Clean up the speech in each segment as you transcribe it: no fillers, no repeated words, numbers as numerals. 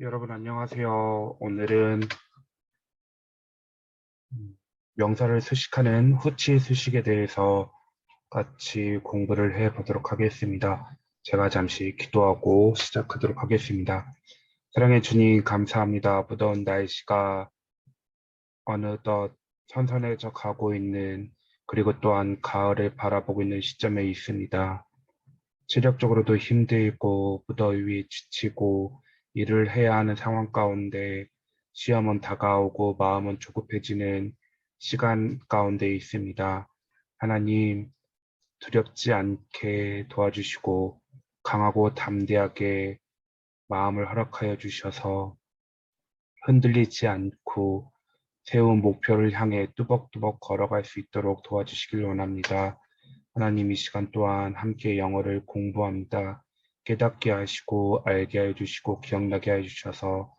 여러분 안녕하세요. 오늘은 명사를 수식하는 후치 수식에 대해서 같이 공부를 해 보도록 하겠습니다. 제가 잠시 기도하고 시작하도록 하겠습니다. 사랑해 주님 감사합니다. 무더운 날씨가 어느덧 선선해져 가고 있는 그리고 또한 가을을 바라보고 있는 시점에 있습니다. 체력적으로도 힘들고 무더위에 지치고 일을 해야 하는 상황 가운데 시험은 다가오고 마음은 조급해지는 시간 가운데 있습니다. 하나님, 두렵지 않게 도와주시고 강하고 담대하게 마음을 허락하여 주셔서 흔들리지 않고 세운 목표를 향해 뚜벅뚜벅 걸어갈 수 있도록 도와주시길 원합니다. 하나님 이 시간 또한 함께 영어를 공부합니다. 깨닫게 하시고 알게 해주시고 기억나게 해주셔서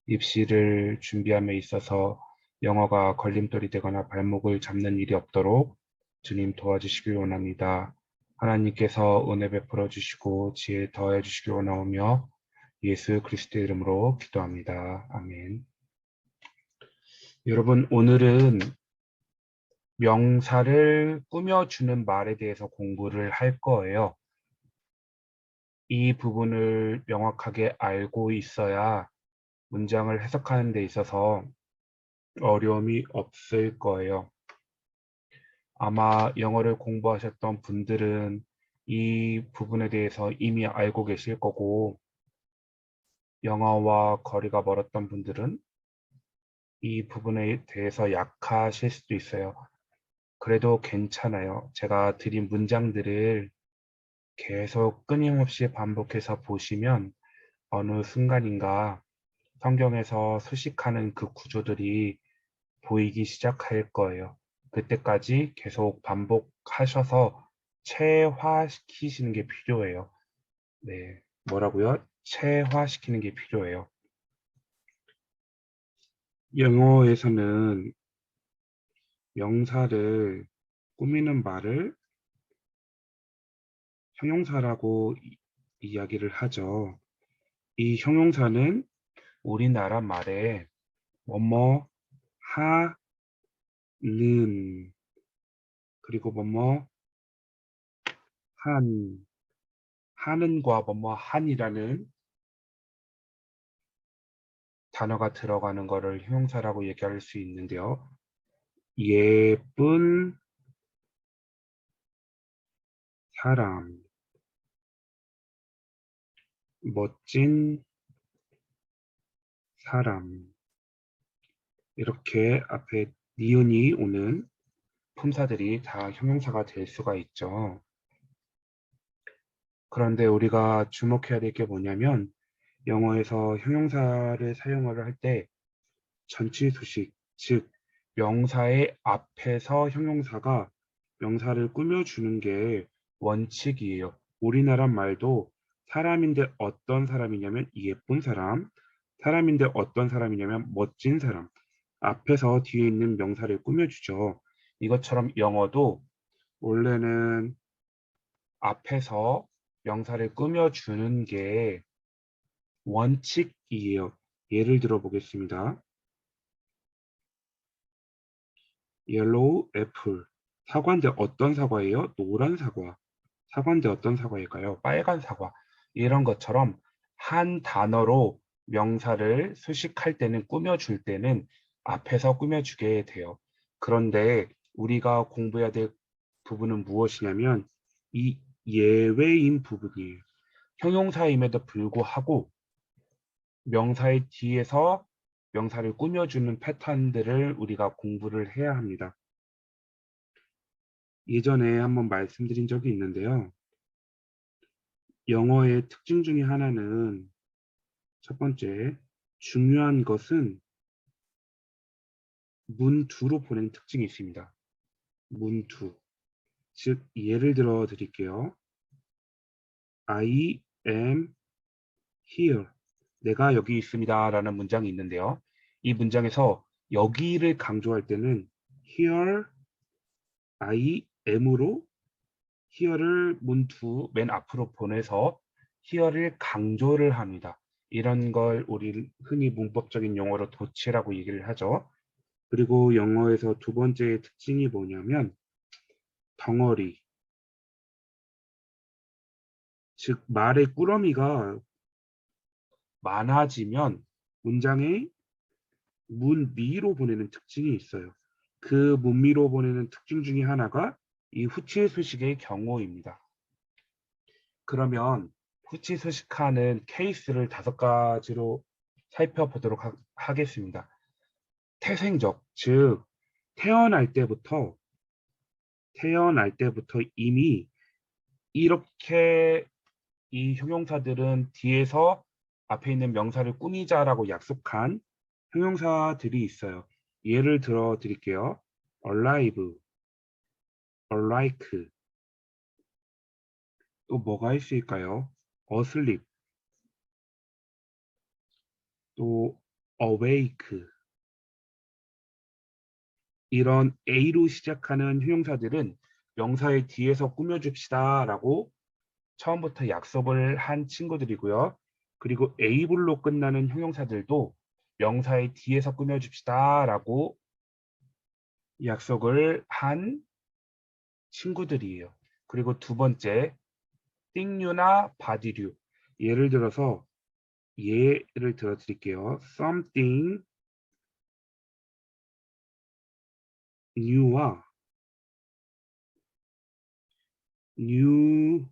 입시를 준비함에 있어서 영어가 걸림돌이 되거나 발목을 잡는 일이 없도록 주님 도와주시길 원합니다. 하나님께서 은혜 베풀어 주시고 지혜 더해 주시길 원하오며 예수 그리스도의 이름으로 기도합니다. 아멘. 여러분 오늘은 명사를 꾸며주는 말에 대해서 공부를 할 거예요. 이 부분을 명확하게 알고 있어야 문장을 해석하는 데 있어서 어려움이 없을 거예요. 아마 영어를 공부하셨던 분들은 이 부분에 대해서 이미 알고 계실 거고, 영어와 거리가 멀었던 분들은 이 부분에 대해서 약하실 수도 있어요. 그래도 괜찮아요. 제가 드린 문장들을 계속 끊임없이 반복해서 보시면 어느 순간인가 성경에서 수식하는 그 구조들이 보이기 시작할 거예요. 그때까지 계속 반복하셔서 체화시키시는 게 필요해요. 네, 뭐라고요? 체화시키는 게 필요해요. 영어에서는 명사를 꾸미는 말을 형용사라고 이야기를 하죠. 이 형용사는 우리나라 말에 뭐뭐 하는 그리고 뭐뭐 한 하는과 뭐뭐 한이라는 단어가 들어가는 것을 형용사라고 얘기할 수 있는데요. 예쁜 사람, 멋진 사람 이렇게 앞에 니은이 오는 품사들이 다 형용사가 될 수가 있죠. 그런데 우리가 주목해야 될 게 뭐냐면 영어에서 형용사를 사용을 할 때 전치 수식, 즉 명사의 앞에서 형용사가 명사를 꾸며주는 게 원칙이에요. 우리나라 말도 사람인데 어떤 사람이냐면 예쁜 사람, 사람인데 어떤 사람이냐면 멋진 사람. 앞에서 뒤에 있는 명사를 꾸며주죠. 이것처럼 영어도 원래는 앞에서 명사를 꾸며주는 게 원칙이에요. 예를 들어 보겠습니다. yellow apple. 사과인데 어떤 사과예요? 노란 사과. 사과인데 어떤 사과일까요? 빨간 사과. 이런 것처럼 한 단어로 명사를 수식할 때는 꾸며줄 때는 앞에서 꾸며주게 돼요. 그런데 우리가 공부해야 될 부분은 무엇이냐면 이 예외인 부분이에요. 형용사임에도 불구하고 명사의 뒤에서 명사를 꾸며주는 패턴들을 우리가 공부를 해야 합니다. 예전에 한번 말씀드린 적이 있는데요. 영어의 특징 중에 하나는 첫 번째, 중요한 것은 문두로 보내는 특징이 있습니다. 문두. 즉, 예를 들어 드릴게요. I am here. 내가 여기 있습니다. 라는 문장이 있는데요. 이 문장에서 여기를 강조할 때는 here, I am으로 here를 문두 맨 앞으로 보내서 here를 강조를 합니다. 이런 걸 우리 흔히 문법적인 용어로 도치라고 얘기를 하죠. 그리고 영어에서 두 번째 특징이 뭐냐면 덩어리, 즉 말의 꾸러미가 많아지면 문장의 문미로 보내는 특징이 있어요. 그 문미로 보내는 특징 중에 하나가 이 후치 수식의 경우입니다. 그러면 후치 수식하는 케이스를 5가지로 살펴보도록 하겠습니다. 태생적, 즉 태어날 때부터 이미 이렇게 이 형용사들은 뒤에서 앞에 있는 명사를 꾸미자라고 약속한 형용사들이 있어요. 예를 들어 드릴게요. alive, alike. 또 뭐가 있을까요? asleep, 또 awake. 이런 A로 시작하는 형용사들은 명사의 뒤에서 꾸며줍시다 라고 처음부터 약속을 한 친구들이고요. 그리고 A불로 끝나는 형용사들도 명사의 뒤에서 꾸며줍시다 라고 약속을 한 친구들이에요. 그리고 두 번째, 띵류나 바디류. 예를 들어 드릴게요. something new와 new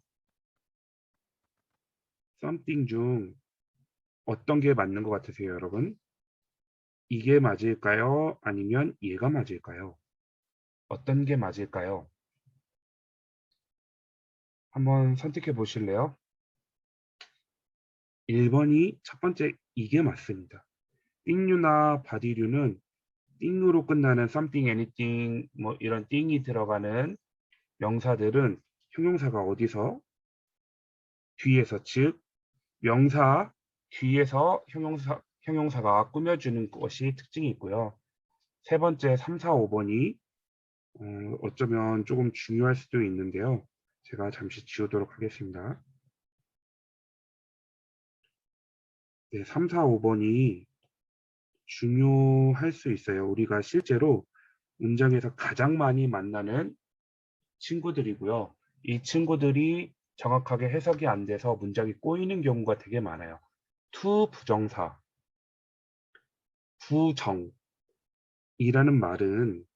something 중 어떤 게 맞는 것 같으세요, 여러분? 이게 맞을까요? 아니면 얘가 맞을까요? 어떤 게 맞을까요? 한번 선택해 보실래요? 1번이 첫 번째 이게 맞습니다. 띵류나 바디류는 띵으로 끝나는 something, anything 뭐 이런 띵이 들어가는 명사들은 형용사가 어디서 뒤에서 즉 명사 뒤에서 형용사가 꾸며주는 것이 특징이 있고요. 세 번째 3, 4, 5번이 어쩌면 조금 중요할 수도 있는데요. 제가 잠시 지우도록 하겠습니다. 네, 3, 4, 5번이 중요할 수 있어요. 우리가 실제로 문장에서 가장 많이 만나는 친구들이고요. 이 친구들이 정확하게 해석이 안 돼서 문장이 꼬이는 경우가 되게 많아요. to 부정사, 부정이라는 말은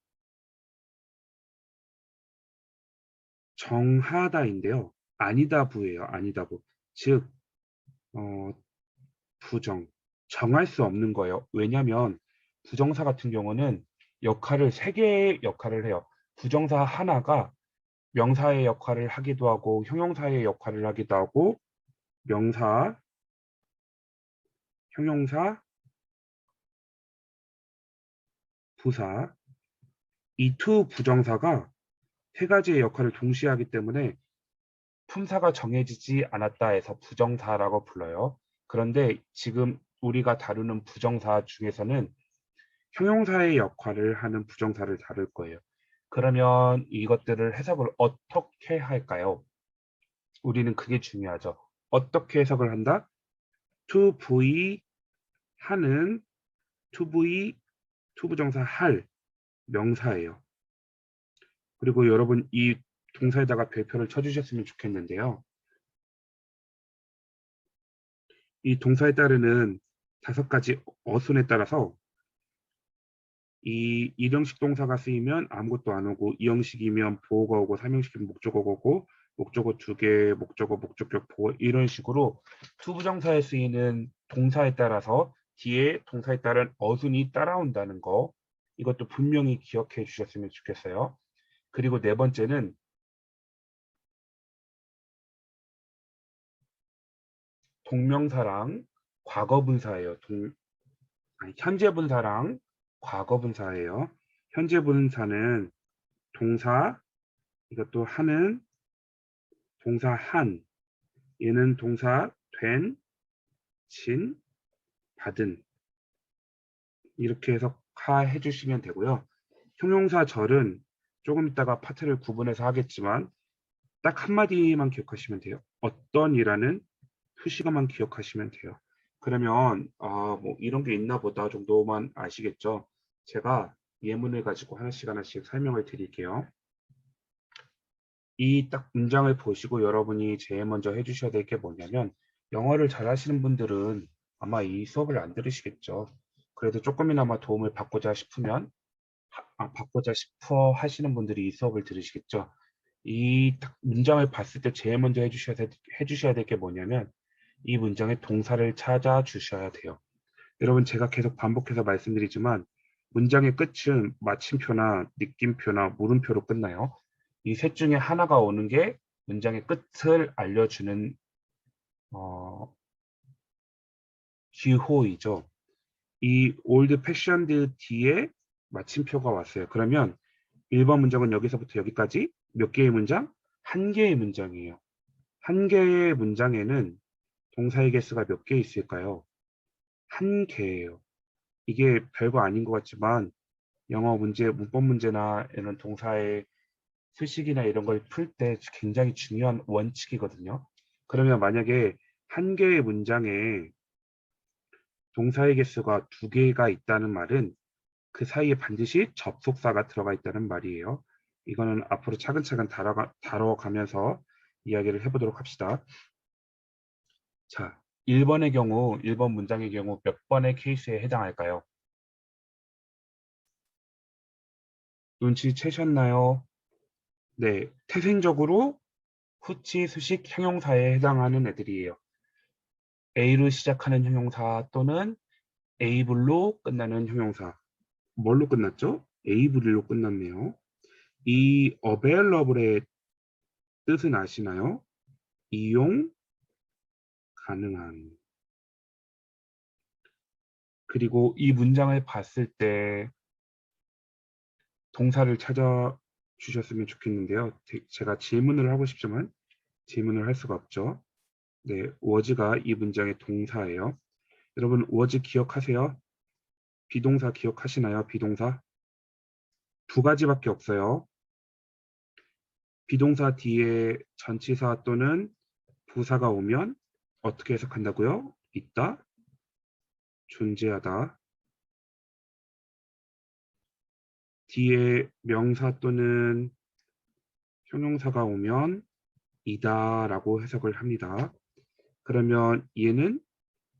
정하다인데요. 아니다 부예요. 아니다 부. 즉 부정. 정할 수 없는 거예요. 왜냐하면 부정사 같은 경우는 3개의 역할을 해요. 부정사 하나가 명사의 역할을 하기도 하고 형용사의 역할을 하기도 하고 명사, 형용사, 부사 이 투 부정사가 3가지의 역할을 동시에 하기 때문에 품사가 정해지지 않았다 해서 부정사라고 불러요. 그런데 지금 우리가 다루는 부정사 중에서는 형용사의 역할을 하는 부정사를 다룰 거예요. 그러면 이것들을 해석을 어떻게 할까요? 우리는 그게 중요하죠. 어떻게 해석을 한다? to be 하는 to be 투부정사 할 명사예요. 그리고 여러분 이 동사에다가 별표를 쳐주셨으면 좋겠는데요. 이 동사에 따르는 5가지 어순에 따라서 이 1형식 동사가 쓰이면 아무것도 안 오고 2형식이면 보어가 오고 3형식이면 목적어가 오고 목적어 2개, 목적격 보어 이런 식으로 투부정사에 쓰이는 동사에 따라서 뒤에 동사에 따른 어순이 따라온다는 거 이것도 분명히 기억해 주셨으면 좋겠어요. 그리고 네 번째는 동명사랑 과거분사예요. 현재 분사랑 과거분사예요. 현재 분사는 동사, 이것도 하는, 동사 한, 얘는 동사 된, 진, 받은 이렇게 해석해 주시면 되고요. 형용사 절은 조금 이따가 파트를 구분해서 하겠지만 딱 한마디만 기억하시면 돼요. 어떤 이라는 수식어만 기억하시면 돼요. 그러면 뭐 이런 게 있나 보다 정도만 아시겠죠? 제가 예문을 가지고 하나씩 하나씩 설명을 드릴게요. 이 딱 문장을 보시고 여러분이 제일 먼저 해주셔야 될 게 뭐냐면 영어를 잘 하시는 분들은 아마 이 수업을 안 들으시겠죠. 그래도 조금이나마 도움을 받고자 싶으면 받고자 싶어 하시는 분들이 이 수업을 들으시겠죠. 이 딱 문장을 봤을 때 제일 먼저 해주셔야 될 게 뭐냐면 이 문장의 동사를 찾아 주셔야 돼요. 여러분 제가 계속 반복해서 말씀드리지만 문장의 끝은 마침표나 느낌표나 물음표로 끝나요. 이 셋 중에 하나가 오는 게 문장의 끝을 알려주는 기호이죠. 이 old fashioned 뒤에 마침표가 왔어요. 그러면 1번 문장은 여기서부터 여기까지 몇 개의 문장? 한 개의 문장이에요. 한 개의 문장에는 동사의 개수가 몇 개 있을까요? 한 개예요. 이게 별거 아닌 것 같지만 영어 문제, 문법 문제나 이런 동사의 수식이나 이런 걸 풀 때 굉장히 중요한 원칙이거든요. 그러면 만약에 한 개의 문장에 동사의 개수가 두 개가 있다는 말은 그 사이에 반드시 접속사가 들어가 있다는 말이에요. 이거는 앞으로 차근차근 다뤄가면서 이야기를 해보도록 합시다. 자, 1번의 경우, 1번 문장의 경우 몇 번의 케이스에 해당할까요? 눈치채셨나요? 네, 태생적으로 후치, 수식, 형용사에 해당하는 애들이에요. A로 시작하는 형용사 또는 able로 끝나는 형용사. 뭘로 끝났죠? able로 끝났네요. 이 available의 뜻은 아시나요? 이용 가능한. 그리고 이 문장을 봤을 때 동사를 찾아 주셨으면 좋겠는데요. 제가 질문을 하고 싶지만 질문을 할 수가 없죠. 네, was가 이 문장의 동사예요. 여러분 was 기억하세요? 비동사 기억하시나요? 비동사? 두 가지밖에 없어요. 비동사 뒤에 전치사 또는 부사가 오면 어떻게 해석한다고요? 있다, 존재하다. 뒤에 명사 또는 형용사가 오면 이다라고 해석을 합니다. 그러면 얘는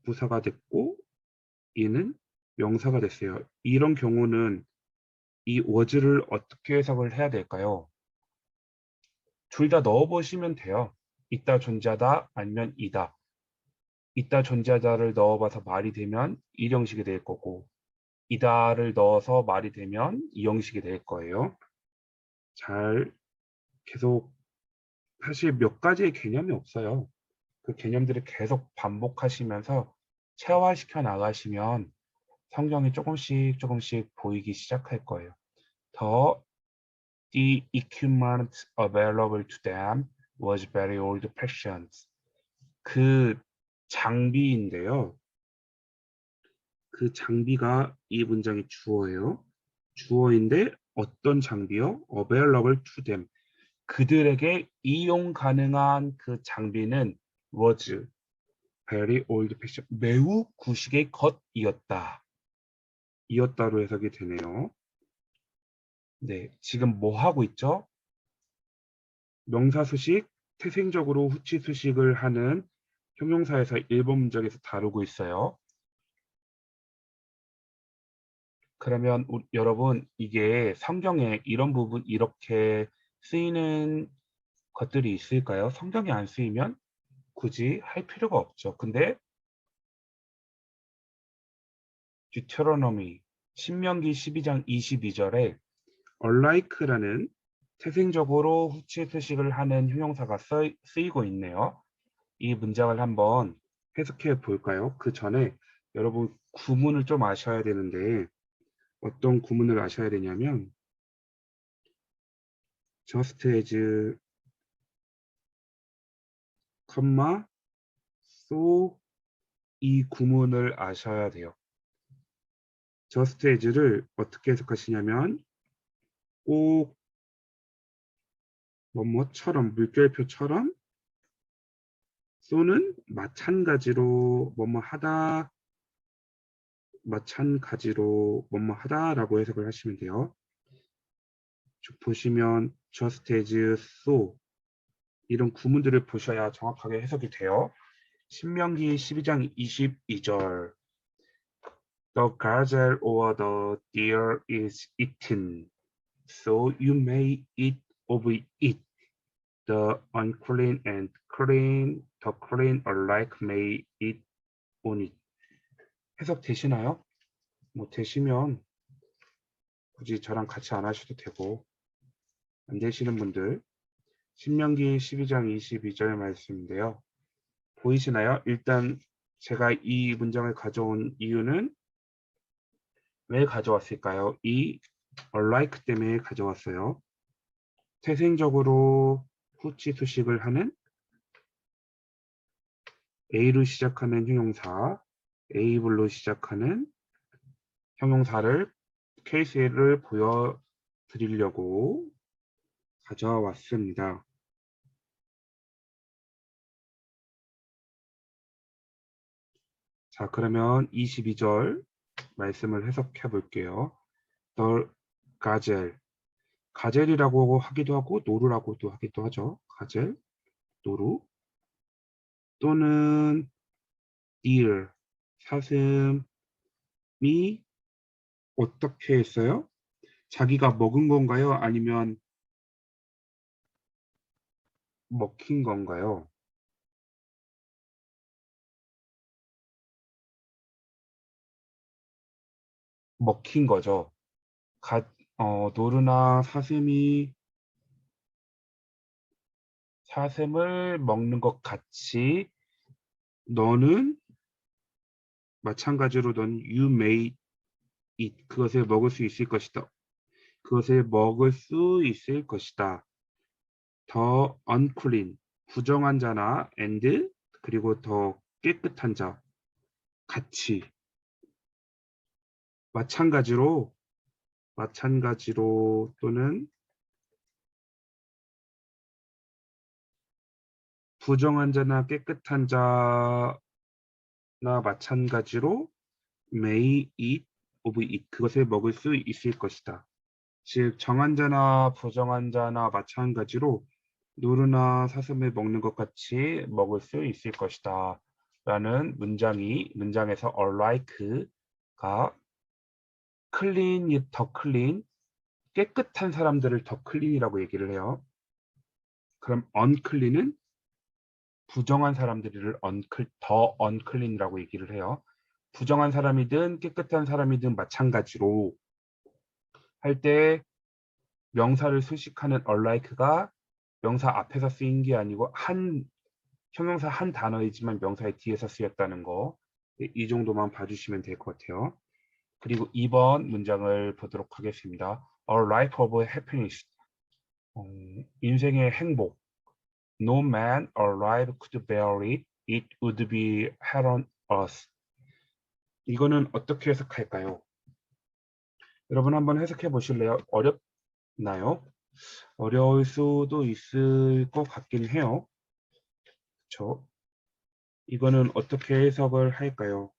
부사가 됐고 얘는 명사가 됐어요. 이런 경우는 이 was를 어떻게 해석을 해야 될까요? 둘 다 넣어보시면 돼요. 있다 존재하다 아니면 이다. 있다 존재하다를 넣어봐서 말이 되면 이 형식이 될 거고 이다를 넣어서 말이 되면 이 형식이 될 거예요. 잘 계속 사실 몇 가지의 개념이 없어요. 그 개념들을 계속 반복하시면서 체화시켜 나가시면 성경이 조금씩 조금씩 보이기 시작할 거예요. The equipment available to them was very old-fashioned. 그 장비인데요. 그 장비가 이 문장의 주어예요. 주어인데 어떤 장비요? available to them. 그들에게 이용 가능한 그 장비는 was very old-fashioned. 매우 구식의 것이었다. 이었다로 해석이 되네요. 네, 지금 뭐 하고 있죠? 명사 수식, 태생적으로 후치 수식을 하는 형용사에서 1번 문장에서 다루고 있어요. 그러면 여러분 이게 성경에 이런 부분 이렇게 쓰이는 것들이 있을까요? 성경에 안 쓰이면 굳이 할 필요가 없죠. 근데 Deuteronomy 신명기 12장 22절에 unlike라는 태생적으로 후치 수식을 하는 형용사가 쓰이고 있네요. 이 문장을 한번 해석해 볼까요? 그 전에 여러분 구문을 좀 아셔야 되는데 어떤 구문을 아셔야 되냐면 just as, so 이 구문을 아셔야 돼요. just as를 어떻게 해석하시냐면 꼭 뭐뭐처럼 물결표처럼 so는 마찬가지로 뭐뭐 하다, 마찬가지로 뭐뭐 하다라고 해석을 하시면 돼요. 보시면 just as so 이런 구문들을 보셔야 정확하게 해석이 돼요. 신명기 12장 22절 The gazelle or the deer is eaten, so you may eat of it. The unclean and clean, the clean alike may eat on it. 해석 되시나요? 뭐 되시면 굳이 저랑 같이 안 하셔도 되고, 안 되시는 분들 신명기 12장 22절 말씀인데요. 보이시나요? 일단 제가 이 문장을 가져온 이유는 왜 가져왔을까요? 이 alike 때문에 가져왔어요. 태생적으로 후치 수식을 하는 A로 시작하는 형용사, A블로 시작하는 형용사를 케이스를 보여드리려고 가져왔습니다. 자, 그러면 22절 말씀을 해석해 볼게요. The gazelle. 가젤이라고 하기도 하고 노루라고도 하기도 하죠. 가젤, 노루 또는 deer, 사슴이 어떻게 했어요? 자기가 먹은 건가요? 아니면 먹힌 건가요? 먹힌 거죠. 노루나 사슴을 먹는 것 같이 너는 마찬가지로 넌 you may eat 그것을 먹을 수 있을 것이다. 그것을 먹을 수 있을 것이다. 더 unclean 부정한 자나 and 그리고 더 깨끗한 자 같이 마찬가지로 또는 부정한 자나 깨끗한 자나 마찬가지로 may eat of it 그것을 먹을 수 있을 것이다. 즉 정한 자나 부정한 자나 마찬가지로 노루나 사슴을 먹는 것 같이 먹을 수 있을 것이다. 라는 문장에서 alike가 clean, 더 clean, 깨끗한 사람들을 더 clean이라고 얘기를 해요. 그럼 unclean은 부정한 사람들을 더 unclean이라고 얘기를 해요. 부정한 사람이든 깨끗한 사람이든 마찬가지로 할 때 명사를 수식하는 alike가 명사 앞에서 쓰인 게 아니고 형용사 한 단어이지만 명사의 뒤에서 쓰였다는 거. 이 정도만 봐주시면 될 것 같아요. 그리고 2번 문장을 보도록 하겠습니다. A life of happiness. 인생의 행복. No man alive could bear it. It would be hell on us. 이거는 어떻게 해석할까요? 여러분 한번 해석해 보실래요? 어렵나요? 어려울 수도 있을 것 같긴 해요. 그렇죠? 이거는 어떻게 해석을 할까요?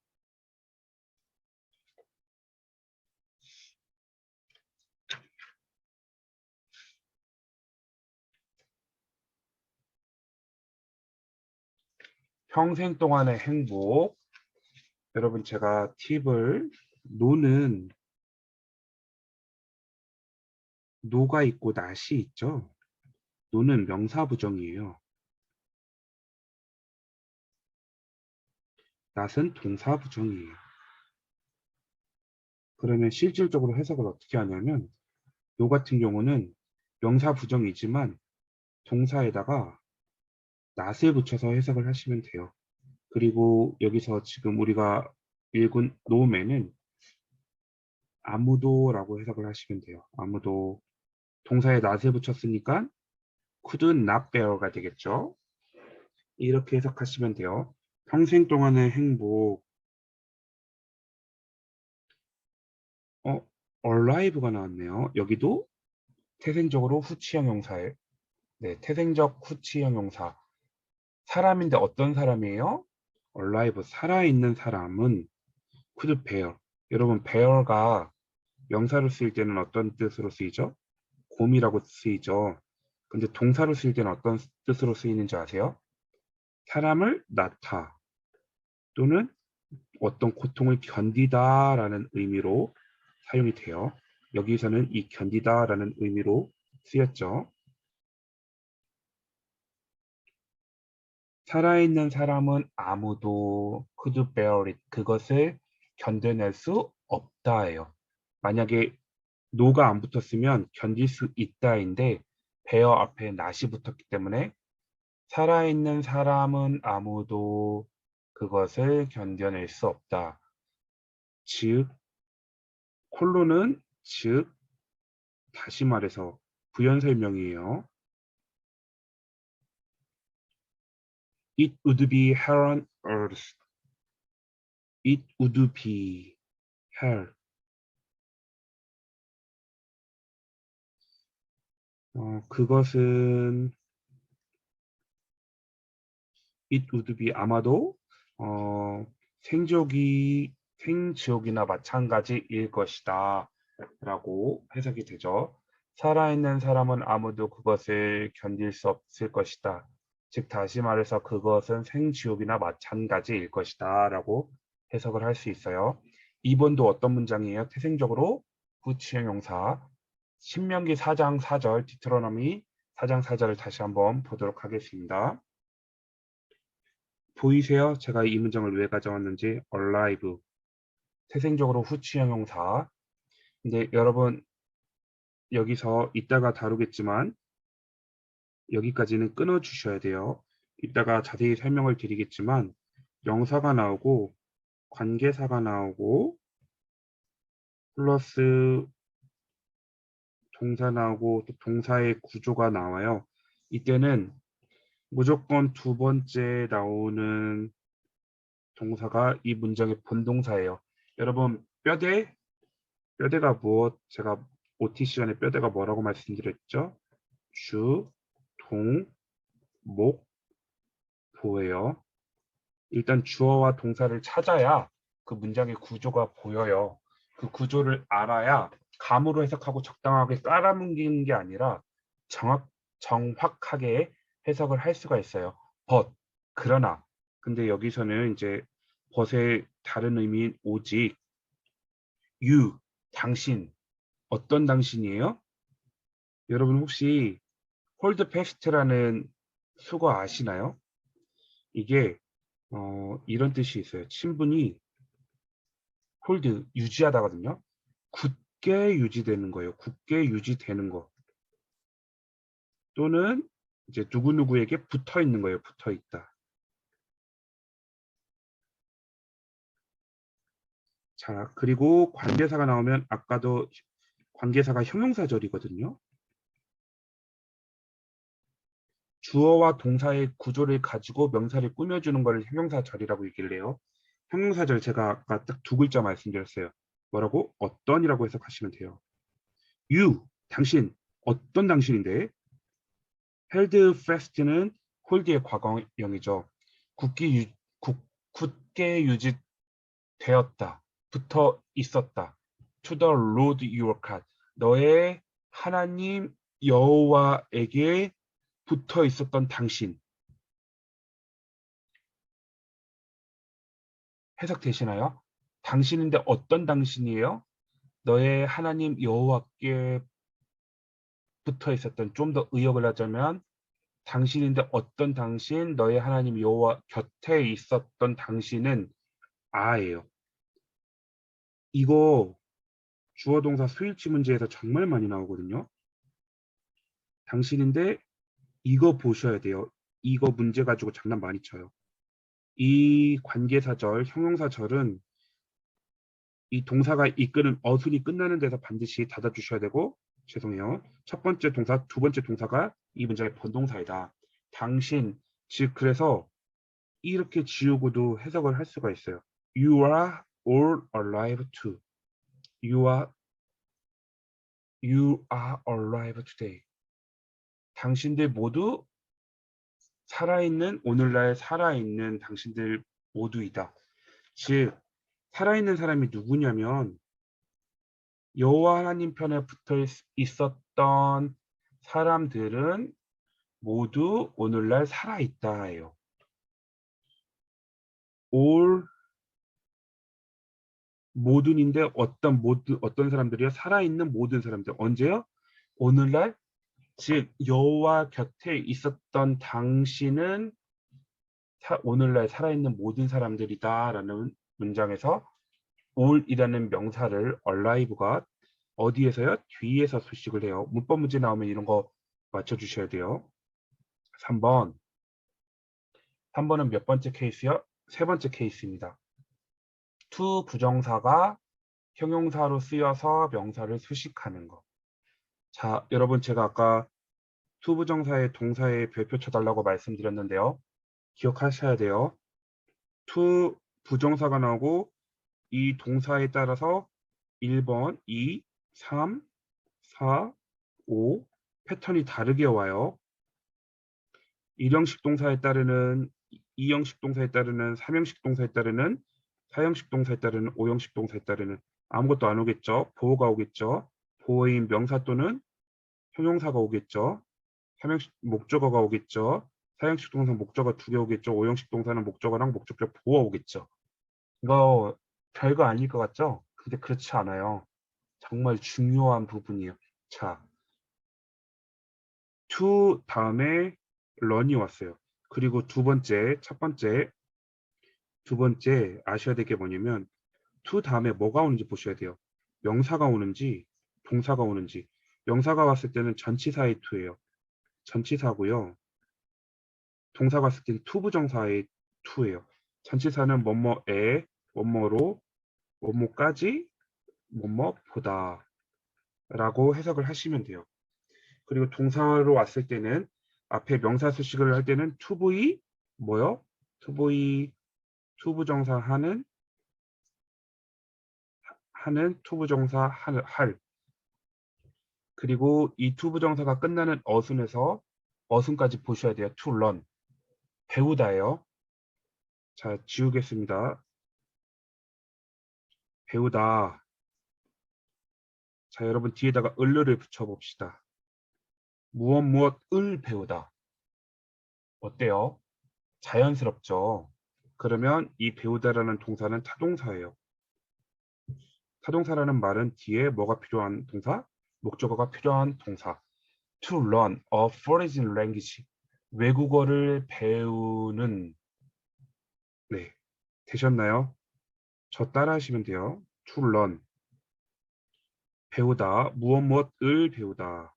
평생 동안의 행복. 여러분 제가 팁을 노는 노가 있고 낫이 있죠. 노는 명사 부정이에요. 낫은 동사 부정이에요. 그러면 실질적으로 해석을 어떻게 하냐면 노 같은 경우는 명사 부정이지만 동사에다가 낫을 붙여서 해석을 하시면 돼요. 그리고 여기서 지금 우리가 읽은 노매는 아무도라고 해석을 하시면 돼요. 아무도 동사에 낫을 붙였으니까 could not bear가 되겠죠. 이렇게 해석하시면 돼요. 평생 동안의 행복. alive가 나왔네요. 여기도 태생적으로 후치 형용사에 태생적 후치 형용사 사람인데 어떤 사람이에요? alive, 살아있는 사람은 could bear. 여러분, bear가 명사로 쓰일 때는 어떤 뜻으로 쓰이죠? 곰이라고 쓰이죠. 근데 동사로 쓰일 때는 어떤 뜻으로 쓰이는지 아세요? 사람을 낳다 또는 어떤 고통을 견디다라는 의미로 사용이 돼요. 여기서는 이 견디다라는 의미로 쓰였죠. 살아있는 사람은 아무도 could bear it, 그것을 견뎌낼 수 없다예요. 만약에 no가 안 붙었으면 견딜 수 있다인데 bear 앞에 not이 붙었기 때문에 살아있는 사람은 아무도 그것을 견뎌낼 수 없다. 즉, 콜론은 즉, 다시 말해서 부연 설명이에요. It would be hell on earth. It would be hell. 그것은 it would be 아마도 생지옥이나 마찬가지일 것이다 라고 해석이 되죠. 살아있는 사람은 아무도 그것을 견딜 수 없을 것이다. 즉 다시 말해서 그것은 생지옥이나 마찬가지일 것이다 라고 해석을 할 수 있어요. 2번도 어떤 문장이에요? 태생적으로 부치형용사. 신명기 4장 4절, 디트로노미 4장 4절을 다시 한번 보도록 하겠습니다. 보이세요? 제가 이 문장을 왜 가져왔는지. alive, 태생적으로 후치형용사. 근데 여러분 여기서 이따가 다루겠지만 여기까지는 끊어 주셔야 돼요. 이따가 자세히 설명을 드리겠지만 명사가 나오고 관계사가 나오고 플러스 동사 나오고 또 동사의 구조가 나와요. 이때는 무조건 두 번째 나오는 동사가 이 문장의 본동사예요. 여러분 뼈대가 무엇? 제가 OT 시간에 뼈대가 뭐라고 말씀드렸죠? 주, 동, 목, 보예요. 일단 주어와 동사를 찾아야 그 문장의 구조가 보여요. 그 구조를 알아야 감으로 해석하고 적당하게 깔아뭉개는 게 아니라 정확하게 해석을 할 수가 있어요. but, 그러나. 근데 여기서는 이제 but의 다른 의미인 오직, you, 당신. 어떤 당신이에요? 여러분 혹시 hold fast라는 수거 아시나요? 이게 이런 뜻이 있어요. 친분이 hold, 유지하다거든요. 굳게 유지되는 거예요. 굳게 유지되는 거. 또는 이제 누구누구에게 붙어 있는 거예요. 붙어 있다. 자, 그리고 관계사가 나오면 아까도 관계사가 형용사절이거든요. 주어와 동사의 구조를 가지고 명사를 꾸며주는 걸 형용사절이라고 얘기를 해요. 형용사절 제가 아까 딱 두 글자 말씀드렸어요. 뭐라고? 어떤이라고 해석하시면 돼요. you, 당신, 어떤 당신인데? held fast는 hold의 과거형이죠. 굳게 유지되었다. 붙어 있었다. to the Lord your God. 너의 하나님 여호와에게 붙어 있었던 당신. 해석되시나요? 당신인데 어떤 당신이에요? 너의 하나님 여호와께 붙어 있었던, 좀 더 의역을 하자면 당신인데 어떤 당신, 너의 하나님 여호와 곁에 있었던 당신은 아예요. 이거 주어 동사 수일치 문제에서 정말 많이 나오거든요. 당신인데 이거 보셔야 돼요. 이거 문제 가지고 장난 많이 쳐요. 이 관계사절, 형용사절은 이 동사가 이끄는 어순이 끝나는 데서 반드시 닫아주셔야 되고, 죄송해요. 첫 번째 동사, 두 번째 동사가 이 문장의 본동사이다. 당신, 즉 그래서 이렇게 지우고도 해석을 할 수가 있어요. You are all alive too. You are alive today. 당신들 모두 살아있는 오늘날 살아있는 당신들 모두이다. 즉 살아있는 사람이 누구냐면 여호와 하나님 편에 붙어 있었던 사람들은 모두 오늘날 살아있다예요. all 모든인데 어떤 사람들이요? 살아있는 모든 사람들. 언제요? 오늘날 즉 여호와 곁에 있었던 당신은 오늘날 살아있는 모든 사람들이다라는 문장에서 all이라는 명사를 alive가 어디에서요? 뒤에서 수식을 해요. 문법 문제 나오면 이런 거 맞춰주셔야 돼요. 3번. 3번은 몇 번째 케이스요? 세 번째 케이스입니다. to 부정사가 형용사로 쓰여서 명사를 수식하는 거. 자, 여러분 제가 아까 to 부정사의 동사의 별표 쳐달라고 말씀드렸는데요. 기억하셔야 돼요. to 부정사가 나오고 이 동사에 따라서 1번, 2, 3, 4, 5 패턴이 다르게 와요. 1형식 동사에 따르는 2형식 동사에 따르는 3형식 동사에 따르는 4형식 동사에 따르는 5형식 동사에 따르는 아무것도 안 오겠죠. 보호가 오겠죠. 보호인 명사 또는 형용사가 오겠죠. 3형식 목적어가 오겠죠. 4형식 동사 목적어 2개 오겠죠. 5형식 동사는 목적어랑 목적격 보호가 오겠죠. 이거 별거 아닐 것 같죠? 근데 그렇지 않아요. 정말 중요한 부분이에요. 자, to 다음에 run이 왔어요. 그리고 두 번째 아셔야 될 게 뭐냐면 to 다음에 뭐가 오는지 보셔야 돼요. 명사가 오는지 동사가 오는지. 명사가 왔을 때는 전치사의 to예요. 전치사고요. 동사가 왔을 때는 to 부정사의 to예요. 전치사는 뭐뭐에, 뭐뭐로, 뭐뭐까지, 뭐뭐보다 라고 해석을 하시면 돼요. 그리고 동사로 왔을 때는 앞에 명사 수식을 할 때는 to be 뭐요? to be to 부정사 하는 to 부정사 할 그리고 이 to 부정사가 끝나는 어순에서 어순까지 보셔야 돼요. to learn 배우다예요. 자, 지우겠습니다. 배우다. 자, 여러분 뒤에다가 을을 붙여봅시다. 무엇을 배우다. 어때요? 자연스럽죠? 그러면 이 배우다라는 동사는 타동사예요. 타동사라는 말은 뒤에 뭐가 필요한 동사? 목적어가 필요한 동사. To learn a foreign language. 외국어를 배우는 네, 되셨나요? 저 따라하시면 돼요. To learn 배우다 무엇을 배우다.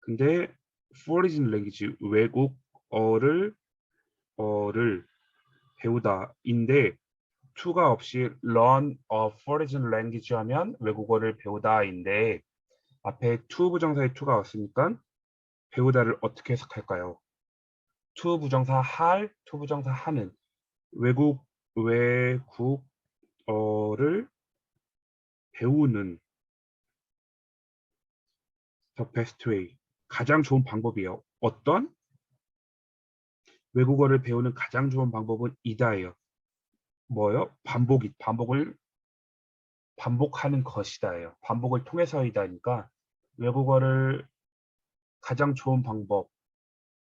근데 foreign language 외국어를 배우다인데 to가 없이 learn a foreign language 하면 외국어를 배우다인데 앞에 to 부정사의 to가 왔으니까 배우다를 어떻게 해석할까요? to 부정사 to 부정사 하는 외국어를 배우는 the best way 가장 좋은 방법이에요. 어떤? 외국어를 배우는 가장 좋은 방법은 이다예요. 뭐요? 반복을 반복하는 것이다예요. 반복을 통해서이다니까 외국어를 가장 좋은 방법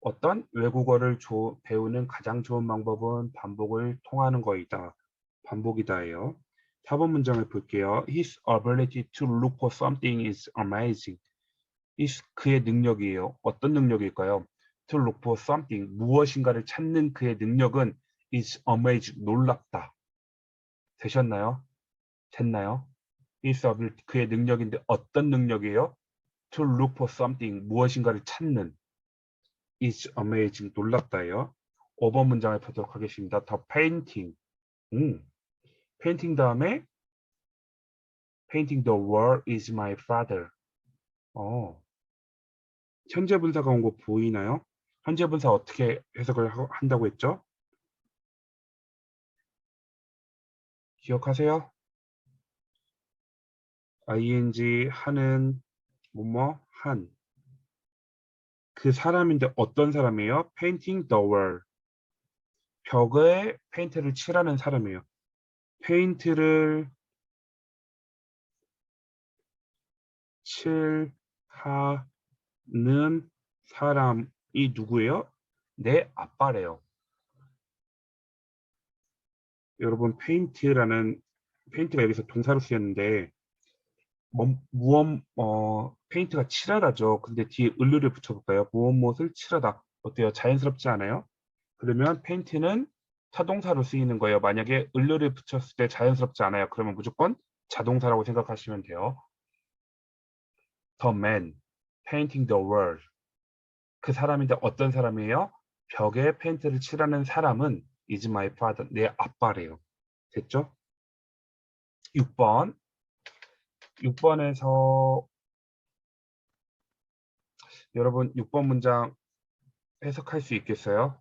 어떤 외국어를 배우는 가장 좋은 방법은 반복을 통하는 것이다. 반복이다예요. 4번 문장을 볼게요. His ability to look for something is amazing. 그의 능력이에요. 어떤 능력일까요? To look for something, 무엇인가를 찾는 그의 능력은 is amazing, 놀랍다. 되셨나요? 됐나요? His ability, 그의 능력인데 어떤 능력이에요? To look for something, 무엇인가를 찾는 is amazing, 놀랍다예요. 5번 문장을 보도록 하겠습니다. The painting, painting 다음에 painting the wall is my father. 현재 분사가 온 거 보이나요? 현재 분사 어떻게 해석을 한다고 했죠? 기억하세요? ing 하는 뭐뭐 한 그 사람인데 어떤 사람이에요? painting the wall. 벽에 페인트를 칠하는 사람이에요. 페인트를 칠하는 사람이 누구예요? 내 아빠래요. 여러분 페인트가 여기서 동사로 쓰였는데 페인트가 칠하다죠. 근데 뒤에 을류를 붙여볼까요? 무엇을 칠하다. 어때요? 자연스럽지 않아요? 그러면 페인트는 타동사로 쓰이는 거예요. 만약에 을류를 붙였을 때 자연스럽지 않아요. 그러면 무조건 자동사라고 생각하시면 돼요. The man painting the wall. 그 사람인데 어떤 사람이에요? 벽에 페인트를 칠하는 사람은 is my father. 내 아빠래요. 됐죠? 6번. 6번에서 여러분 6번 문장 해석할 수 있겠어요?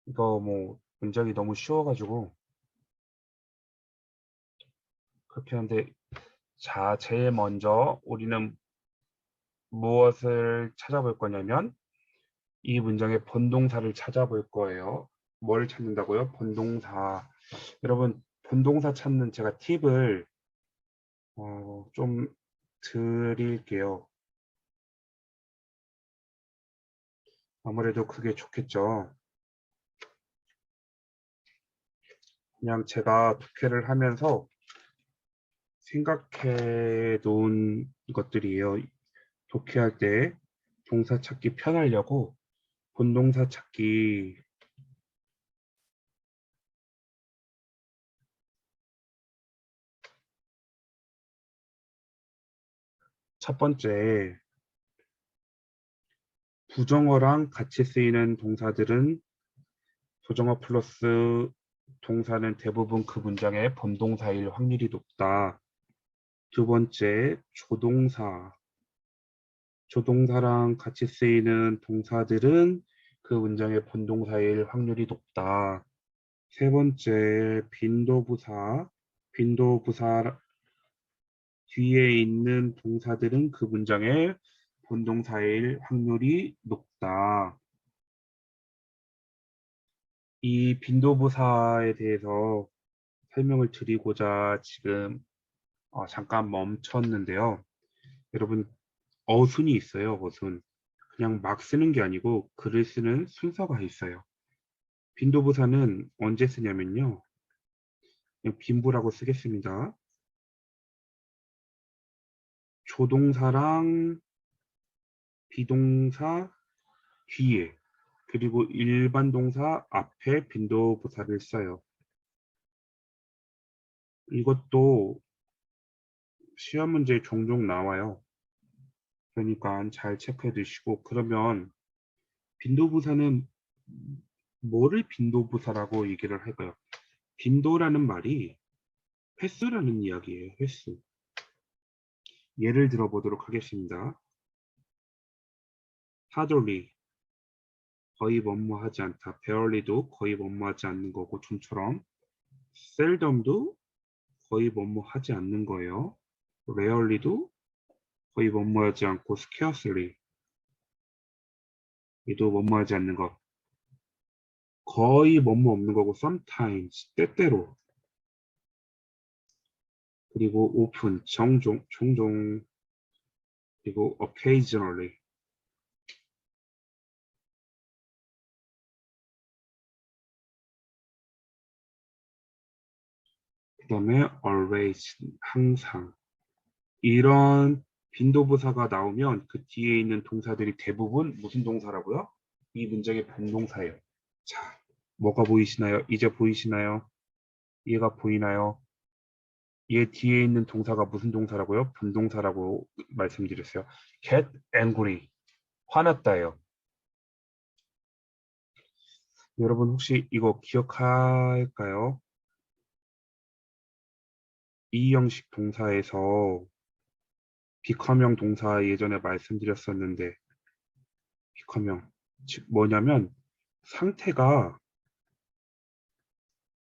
이거 뭐 문장이 너무 쉬워가지고 그렇게 하는데 자, 제일 먼저 우리는 무엇을 찾아볼 거냐면 이 문장의 본동사를 찾아볼 거예요. 뭘 찾는다고요? 본동사. 여러분 본동사 찾는 제가 팁을 좀 드릴게요. 아무래도 그게 좋겠죠. 그냥 제가 독해를 하면서 생각해 놓은 것들이에요. 독해할 때 동사 찾기 편하려고 본동사 찾기 첫 번째 부정어랑 같이 쓰이는 동사들은 부정어 플러스 동사는 대부분 그 문장의 본동사일 확률이 높다. 두 번째 조동사랑 같이 쓰이는 동사들은 그 문장의 본동사일 확률이 높다. 세 번째 빈도부사 뒤에 있는 동사들은 그 문장의 본동사일 확률이 높다. 이 빈도부사에 대해서 설명을 드리고자 지금 잠깐 멈췄는데요. 여러분 어순이 있어요. 어순. 그냥 막 쓰는 게 아니고 글을 쓰는 순서가 있어요. 빈도부사는 언제 쓰냐면요. 그냥 빈부라고 쓰겠습니다. 조동사랑 비동사 뒤에 그리고 일반 동사 앞에 빈도부사를 써요. 이것도 시험 문제에 종종 나와요. 그러니까 잘 체크해 두시고 그러면 빈도부사는 뭐를 빈도부사라고 얘기를 할까요? 빈도라는 말이 횟수라는 이야기예요. 횟수. 예를 들어 보도록 하겠습니다. hardly 거의 뭐뭐하지 않다. barely도 거의 뭐뭐하지 않는 거고 좀처럼 seldom도 거의 뭐뭐하지 않는 거예요. rarely도 거의 뭐뭐하지 않고 scarcely 이도 뭐뭐하지 않는 거. 거의 뭐뭐 없는 거고 sometimes 때때로 그리고 often 종종 그리고 occasionally 그 다음에 always 항상 이런 빈도부사가 나오면 그 뒤에 있는 동사들이 대부분 무슨 동사라고요? 이 문장의 본동사예요. 자, 뭐가 보이시나요? 이제 보이시나요? 얘가 보이나요? 얘 뒤에 있는 동사가 무슨 동사라고요? 분동사라고 말씀드렸어요. get angry. 화났다요. 여러분 혹시 이거 기억할까요? 이 형식 동사에서 비커명 동사 예전에 말씀드렸었는데 비커명 즉 뭐냐면 상태가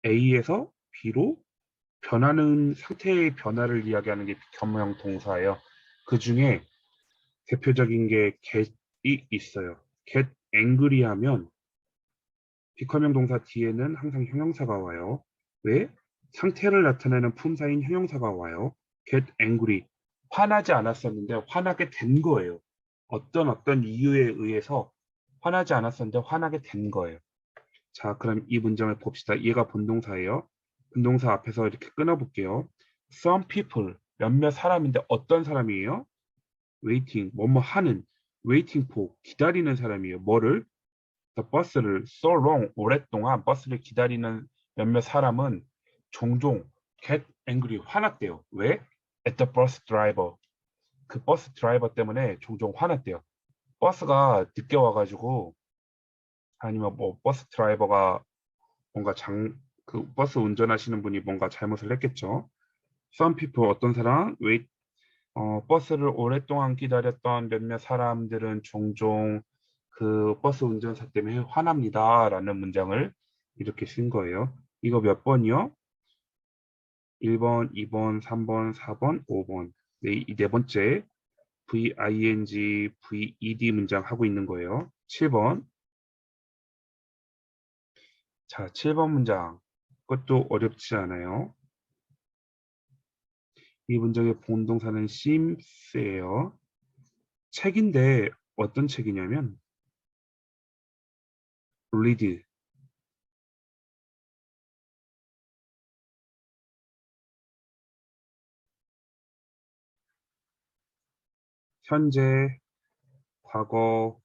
A에서 B로 변하는 상태의 변화를 이야기하는 게 비커명 동사예요. 그 중에 대표적인 게 get이 있어요. get angry 하면 비커명 동사 뒤에는 항상 형용사가 와요. 왜? 상태를 나타내는 품사인 형용사가 와요. get angry. 화나지 않았었는데 화나게 된 거예요. 어떤 이유에 의해서 화나지 않았었는데 화나게 된 거예요. 자, 그럼 이 문장을 봅시다. 얘가 본동사예요. 본동사 앞에서 이렇게 끊어볼게요. Some people, 몇몇 사람인데 어떤 사람이에요? waiting, 뭐뭐 하는, waiting for, 기다리는 사람이에요. 뭐를? The bus를 so long, 오랫동안 버스를 기다리는 몇몇 사람은 종종 get angry, 화났대요. 왜? At the bus driver. 그 버스 드라이버 때문에 종종 화났대요. 버스가 늦게 와가지고 아니면 뭐 버스 드라이버가 뭔가 그 버스 운전하시는 분이 뭔가 잘못을 했겠죠. Some people, 어떤 사람, 버스를 오랫동안 기다렸던 몇몇 사람들은 종종 그 버스 운전사 때문에 화납니다. 라는 문장을 이렇게 쓴 거예요. 이거 몇 번이요? 1번, 2번, 3번, 4번, 5번. 네, 이 네 번째 VING, VED 문장 하고 있는 거예요. 7번. 자, 7번 문장. 그것도 어렵지 않아요. 이 문장의 본동사는 seems예요. 책인데 어떤 책이냐면 read. 현재, 과거,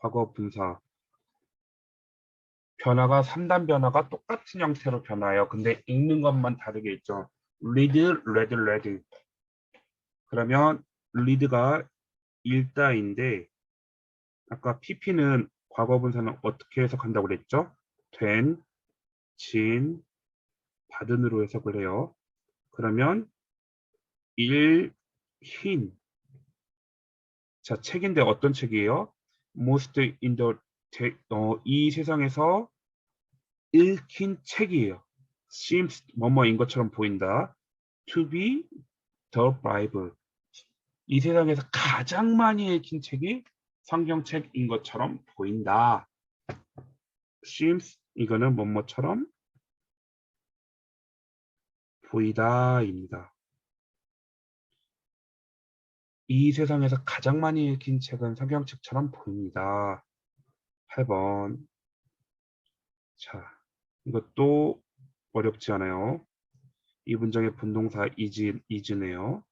과거 분사. 변화가 3단 변화가 똑같은 형태로 변화해요. 근데 읽는 것만 다르게 있죠. read, read, read. 그러면 read가 읽다인데 아까 pp는 과거 분사는 어떻게 해석한다고 그랬죠? 된, 진, 받은으로 해석을 해요. 그러면 읽힌. 자, 책인데 어떤 책이에요? Most in the 이 세상에서 읽힌 책이에요. seems 뭐뭐인 것처럼 보인다. To be the Bible. 이 세상에서 가장 많이 읽힌 책이 성경책인 것처럼 보인다. seems 이거는 뭐뭐처럼 보이다입니다. 이 세상에서 가장 많이 읽힌 책은 성경책처럼 보입니다. 8번. 자, 이것도 어렵지 않아요. 이 문장의 분동사 is네요.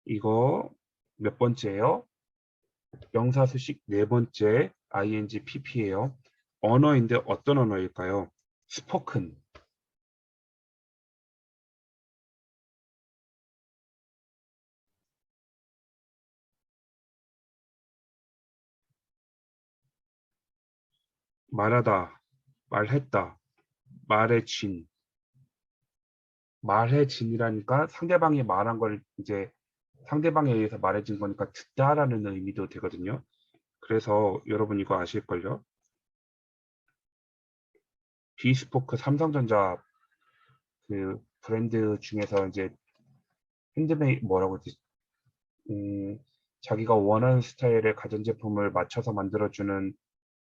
이거 몇 번째예요? 명사수식 네 번째 ing pp예요. 언어인데 어떤 언어일까요? spoken. 말하다, 말했다, 말해진. 말해진이라니까 상대방이 말한 걸 이제 상대방에 의해서 말해진 거니까 듣다라는 의미도 되거든요. 그래서 여러분 이거 아실걸요? 비스포크 삼성전자 그 브랜드 중에서 이제 핸드메이드 뭐라고 하지? 음, 자기가 원하는 스타일의 가전제품을 맞춰서 만들어주는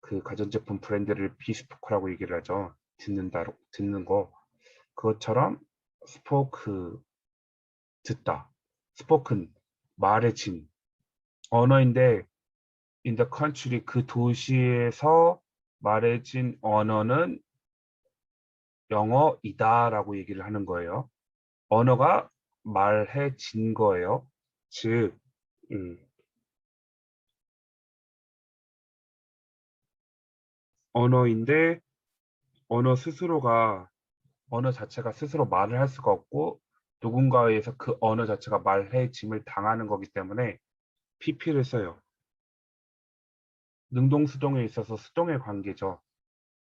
그 가전제품 브랜드를 비스포크라고 얘기를 하죠. 듣는 거. 그것처럼 스포크, 듣다. 스포큰, 말해진 언어인데 in the country, 그 도시에서 말해진 언어는 영어이다라고 얘기를 하는 거예요. 언어가 말해진 거예요. 즉, 음, 언어인데 언어 자체가 스스로 말을 할 수가 없고 누군가에 의해서 그 언어 자체가 말해짐을 당하는 거기 때문에 PP를 써요. 능동수동에 있어서 수동의 관계죠.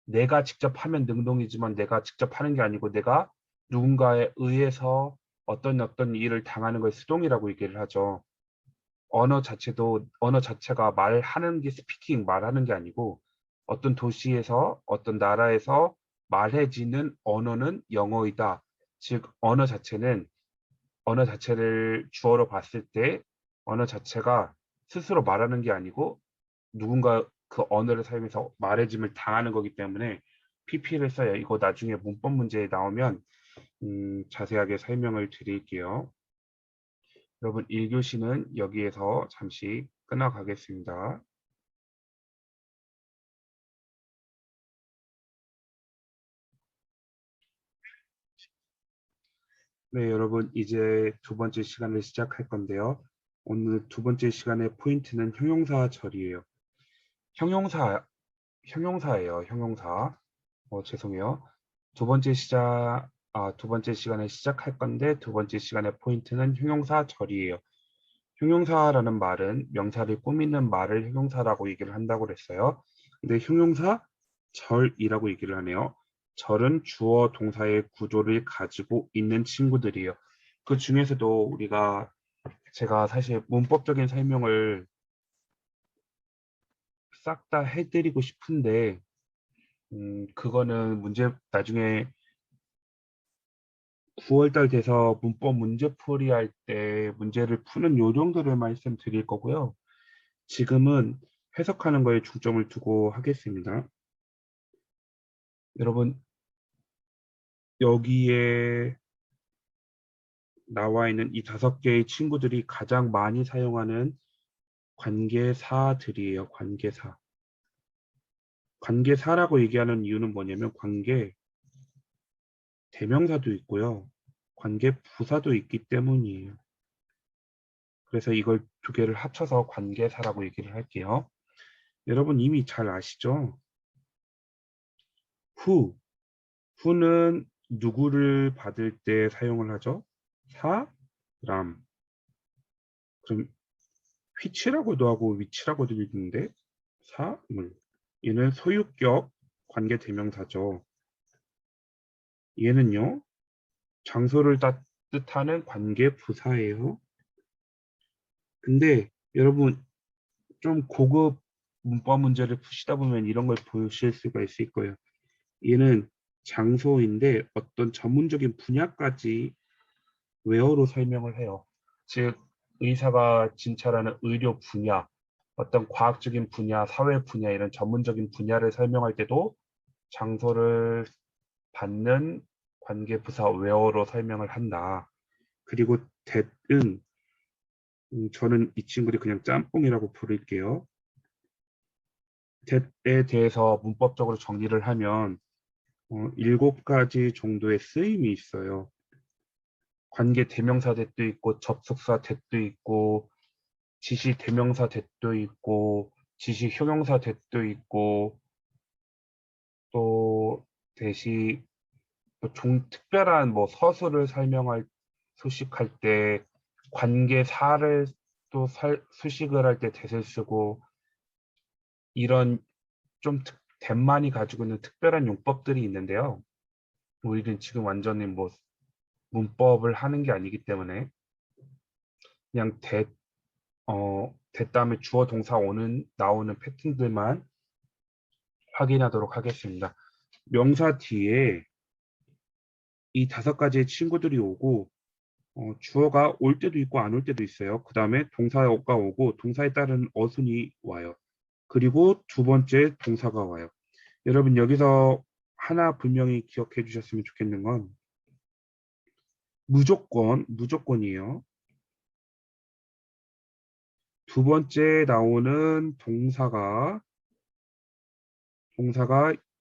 내가 직접 하면 능동이지만 내가 직접 하는 게 아니고 내가 누군가에 의해서 어떤 일을 당하는 걸 수동이라고 얘기를 하죠. 언어 자체가 말하는 게 스피킹 말하는 게 아니고 어떤 도시에서 어떤 나라에서 말해지는 언어는 영어이다. 즉 언어 자체를 주어로 봤을 때 언어 자체가 스스로 말하는 게 아니고 누군가 그 언어를 사용해서 말해짐을 당하는 거기 때문에 PP를 써요. 이거 나중에 문법 문제에 나오면 자세하게 설명을 드릴게요. 여러분 1교시는 여기에서 잠시 끊어가겠습니다. 네, 여러분 이제 두 번째 시간을 시작할 건데요. 오늘 두 번째 시간의 포인트는 형용사 절이에요. 형용사, 형용사예요. 형용사. 죄송해요. 두 번째 시간에 시작할 건데 두 번째 시간의 포인트는 형용사 절이에요. 형용사라는 말은 명사를 꾸미는 말을 형용사라고 얘기를 한다고 그랬어요. 근데 형용사 절이라고 얘기를 하네요. 절은 주어 동사의 구조를 가지고 있는 친구들이에요. 그 중에서도 제가 사실 문법적인 설명을 싹 다 해드리고 싶은데 그거는 나중에 9월달 돼서 문법 문제풀이 할 때 문제를 푸는 요령들을 말씀드릴 거고요. 지금은 해석하는 거에 중점을 두고 하겠습니다. 여러분, 여기에 나와 있는 이 5개의 친구들이 가장 많이 사용하는 관계사들이에요. 관계사. 관계사라고 얘기하는 이유는 뭐냐면 대명사도 있고요. 관계부사도 있기 때문이에요. 그래서 이걸 두 개를 합쳐서 관계사라고 얘기를 할게요. 여러분 이미 잘 아시죠? who. who는 누구를 받을 때 사용을 하죠? 사람. 그럼 which라고도 하고 which라고도 읽는데 사물. 얘는 소유격 관계 대명사죠. 얘는요. 장소를 뜻하는 관계 부사예요. 근데 여러분 좀 고급 문법 문제를 푸시다 보면 이런 걸 보실 수가 있을 거예요. 얘는 장소인데 어떤 전문적인 분야까지 웨어로 설명을 해요. 즉 의사가 진찰하는 의료 분야, 어떤 과학적인 분야, 사회 분야 이런 전문적인 분야를 설명할 때도 장소를 받는 관계 부사 웨어로 설명을 한다. 그리고 that은 저는 이 친구를 그냥 짬뽕이라고 부를게요. that에 대해서 문법적으로 정리를 하면 7가지 정도의 쓰임이 있어요. 관계 대명사 that도 있고 접속사 that도 있고 지시 대명사 that도 있고 지시 형용사 that도 있고 또 대시 특별한 뭐 서술을 수식할 때 관계사를 수식을 할 때 that을 쓰고 이런 that만이 가지고 있는 특별한 용법들이 있는데요. 우리는 지금 완전히 뭐 문법을 하는 게 아니기 때문에 그냥 that 다음에 주어 동사 나오는 패턴들만 확인하도록 하겠습니다. 명사 뒤에 이 5가지의 친구들이 오고 주어가 올 때도 있고 안 올 때도 있어요. 그 다음에 동사가 오고 동사에 따른 어순이 와요. 그리고 두 번째 동사가 와요. 여러분 여기서 하나 분명히 기억해 주셨으면 좋겠는 건 무조건이에요. 두 번째 나오는 동사가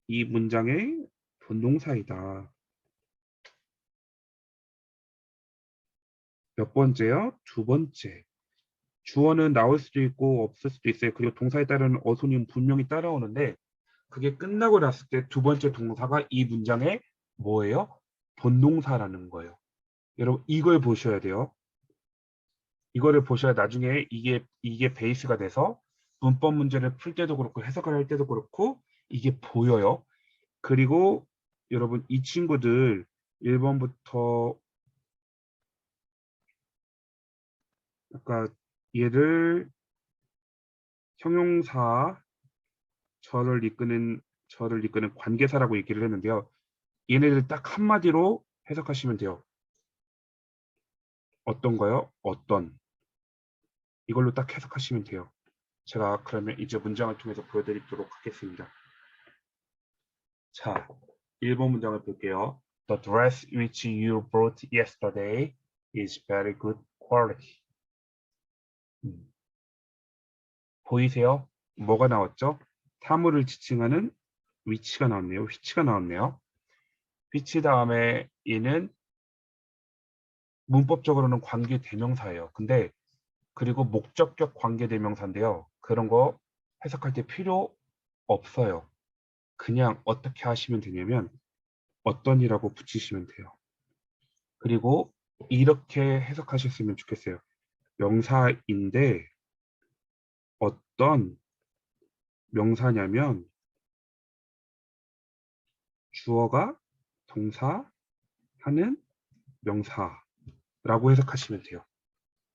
이 문장의 본동사이다. 몇 번째요? 두 번째. 주어는 나올 수도 있고 없을 수도 있어요. 그리고 동사에 따른 어순이 분명히 따라오는데 그게 끝나고 났을 때 두 번째 동사가 이 문장의 뭐예요? 본동사라는 거예요. 여러분 이걸 보셔야 돼요. 이거를 보셔야 나중에 이게 베이스가 돼서 문법 문제를 풀 때도 그렇고 해석을 할 때도 그렇고 이게 보여요. 그리고 여러분 이 친구들 1번부터 아까 얘를 형용사 저를 이끄는 관계사라고 얘기를 했는데요. 얘네들 딱 한마디로 해석하시면 돼요. 어떤가요? 어떤. 이걸로 딱 해석하시면 돼요. 제가 그러면 이제 문장을 통해서 보여드리도록 하겠습니다. 자, 1번 문장을 볼게요. The dress which you bought yesterday is very good quality. 보이세요? 뭐가 나왔죠? 사물을 지칭하는 위치가 나왔네요. which가 나왔네요. which 다음에 이는 문법적으로는 관계 대명사예요. 근데 그리고 목적격 관계 대명사인데요. 그런 거 해석할 때 필요 없어요. 그냥 어떻게 하시면 되냐면 어떤이라고 붙이시면 돼요. 그리고 이렇게 해석하셨으면 좋겠어요. 명사인데 어떤 명사냐면 주어가 동사 하는 명사라고 해석하시면 돼요.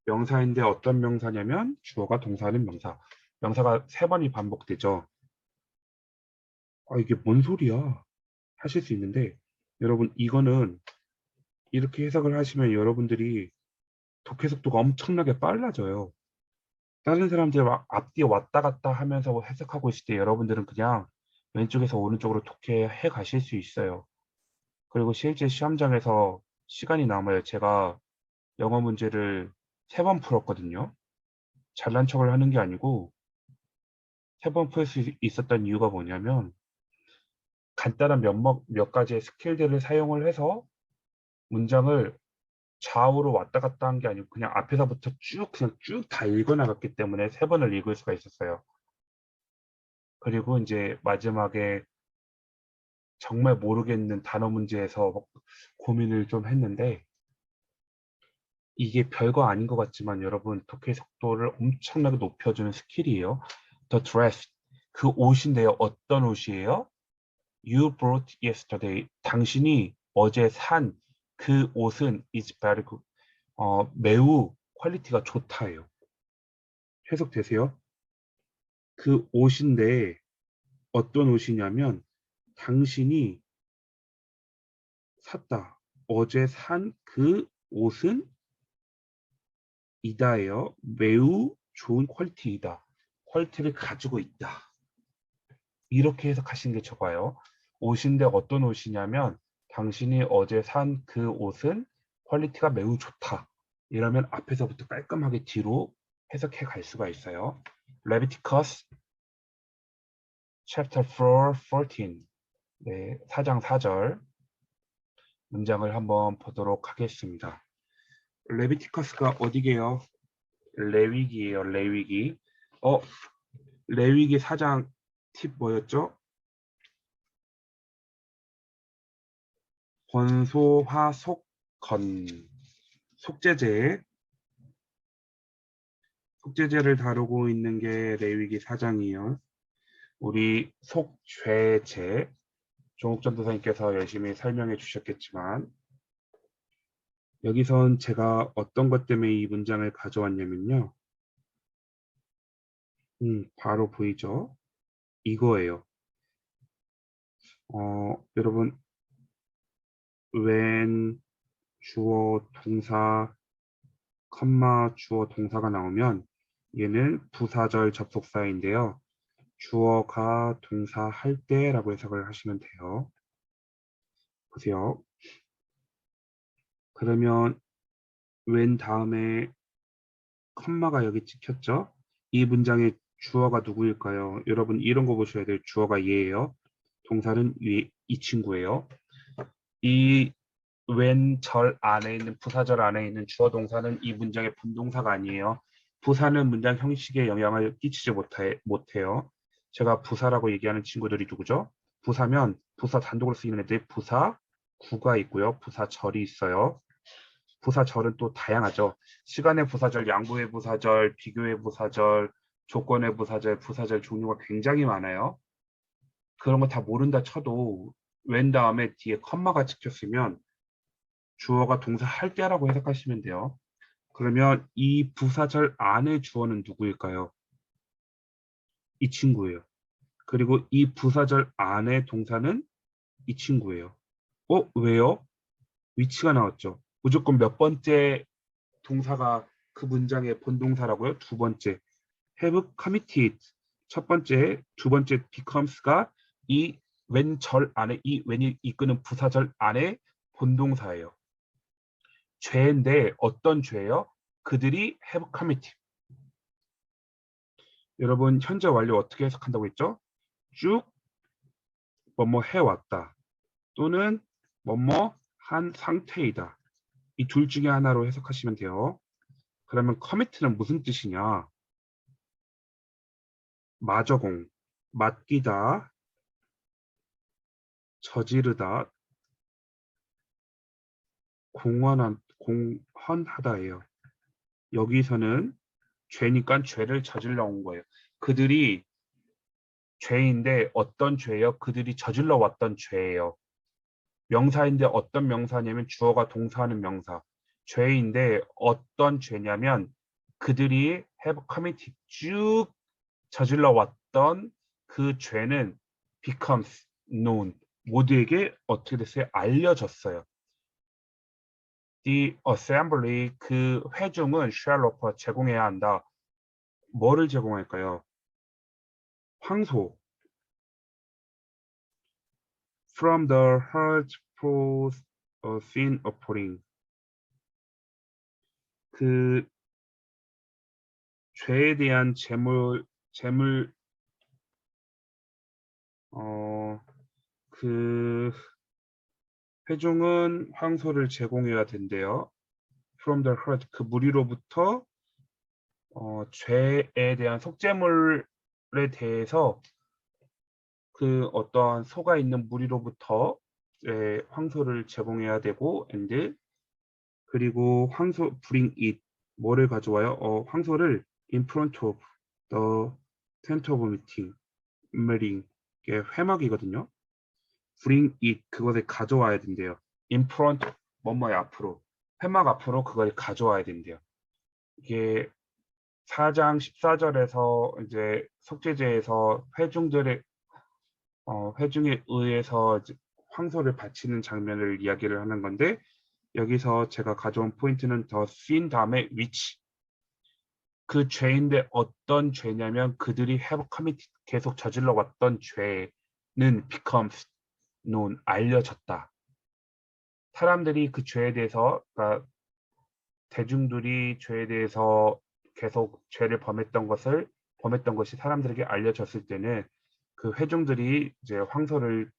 명사인데 어떤 명사냐면 주어가 동사하는 명사. 명사가 3번이 반복되죠. 아, 이게 뭔 소리야 하실 수 있는데 여러분 이거는 이렇게 해석을 하시면 여러분들이 독해 속도가 엄청나게 빨라져요. 다른 사람들이 막 앞뒤에 왔다 갔다 하면서 해석하고 있을 때 여러분들은 그냥 왼쪽에서 오른쪽으로 독해해 가실 수 있어요. 그리고 실제 시험장에서 시간이 남아요. 제가 영어 문제를 3번 풀었거든요. 잘난 척을 하는 게 아니고 3번 풀 수 있었던 이유가 뭐냐면 간단한 몇 가지의 스킬들을 사용을 해서 문장을 좌우로 왔다 갔다 한 게 아니고 그냥 앞에서부터 그냥 쭉 다 읽어 나갔기 때문에 3번을 읽을 수가 있었어요. 그리고 이제 마지막에 정말 모르겠는 단어 문제에서 고민을 좀 했는데 이게 별거 아닌 것 같지만 여러분 독해 속도를 엄청나게 높여주는 스킬이에요. The dress, 그 옷인데요. 어떤 옷이에요? You brought yesterday. 당신이 어제 산 그 옷은 is very good. 매우 퀄리티가 좋다예요. 해석되세요? 그 옷인데 어떤 옷이냐면 당신이 샀다. 어제 산 그 옷은 이다예요. 매우 좋은 퀄리티이다. 퀄리티를 가지고 있다. 이렇게 해석하시는 게 좋아요. 옷인데 어떤 옷이냐면 당신이 어제 산 그 옷은 퀄리티가 매우 좋다. 이러면 앞에서부터 깔끔하게 뒤로 해석해 갈 수가 있어요. Leviticus chapter 4, 14. 네, 4장 4절 문장을 한번 보도록 하겠습니다. 레비티커스가 어디게요? 레위기예요. 레위기. 레위기 4장 팁 뭐였죠? 권소화속건 속죄제를 다루고 있는 게 레위기 4장이에요. 우리 속죄제 조옥전 도사님께서 열심히 설명해 주셨겠지만 여기선 제가 어떤 것 때문에 이 문장을 가져왔냐면요. 바로 보이죠? 이거예요. 여러분 when 주어 동사 컴마 주어 동사가 나오면 얘는 부사절 접속사인데요. 주어가 동사 할 때라고 해석을 하시면 돼요. 보세요. 그러면 when 다음에 컴마가 여기 찍혔죠? 이 문장의 주어가 누구일까요? 여러분 이런 거 보셔야 돼요. 주어가 얘예요. 동사는 이 친구예요. 이 when 절 안에 있는 부사절 안에 있는 주어 동사는 이 문장의 분동사가 아니에요. 부사는 문장 형식에 영향을 끼치지 못해요. 제가 부사라고 얘기하는 친구들이 누구죠? 부사면 부사 단독으로 쓰이는 애들 부사 구가 있고요. 부사절이 있어요. 부사절은 또 다양하죠. 시간의 부사절, 양보의 부사절, 비교의 부사절, 조건의 부사절, 부사절 종류가 굉장히 많아요. 그런 거 다 모른다 쳐도 when 다음에 뒤에 컴마가 찍혔으면 주어가 동사 할 때라고 해석하시면 돼요. 그러면 이 부사절 안에 주어는 누구일까요? 이 친구예요. 그리고 이 부사절 안에 동사는 이 친구예요. 왜요? 위치가 나왔죠. 무조건 몇 번째 동사가 그 문장의 본동사라고요. 두 번째, have committed. 첫 번째, 두 번째 becomes가 이 웬절 안에, 이 웬이 이끄는 부사절 안에 본동사예요. 죄인데 어떤 죄예요? 그들이 have committed. 여러분, 현재 완료 어떻게 해석한다고 했죠? 쭉 뭐뭐 해왔다. 또는 뭐뭐 한 상태이다. 이 둘 중에 하나로 해석하시면 돼요. 그러면 commit는 무슨 뜻이냐? 마저공, 맡기다, 저지르다, 공헌하다예요. 여기서는 죄니까 죄를 저질러 온 거예요. 그들이 죄인데 어떤 죄예요? 그들이 저질러 왔던 죄예요. 명사인데 어떤 명사냐면 주어가 동사하는 명사. 죄인데 어떤 죄냐면 그들이 have committed 쭉 저질러 왔던 그 죄는 becomes known. 모두에게 어떻게 됐어요? 알려졌어요. The assembly 그 회중은 shall offer 제공해야 한다. 뭐를 제공할까요? 황소. From the heart flows a sin offering. 그 죄에 대한 제물 그 회중은 황소를 제공해야 된대요. From the heart 그 무리로부터 죄에 대한 속죄물에 대해서 그 어떠한 소가 있는 무리로부터 황소를 제공해야 되고 and 그리고 황소 bring it 뭐를 가져와요? 황소를 in front of the tent of meeting 이게 회막이거든요. bring it 그것을 가져와야 된대요. in front 뭐뭐의 앞으로 회막 앞으로 그걸 가져와야 된대요. 이게 4장 14절에서 이제 속죄제에서 회중에 의해서 이제 황소를 바치는 장면을 이야기를 하는 건데 여기서 제가 가져온 포인트는 더 sin 다음에 which 그 죄인데 어떤 죄냐면 그들이 have committed 계속 저질러 왔던 죄는 becomes known 알려졌다. 사람들이 그 죄에 대해서 그러니까 대중들이 죄에 대해서 계속 죄를 범했던 것이 사람들에게 알려졌을 때는 그 회중들이 이제 황소를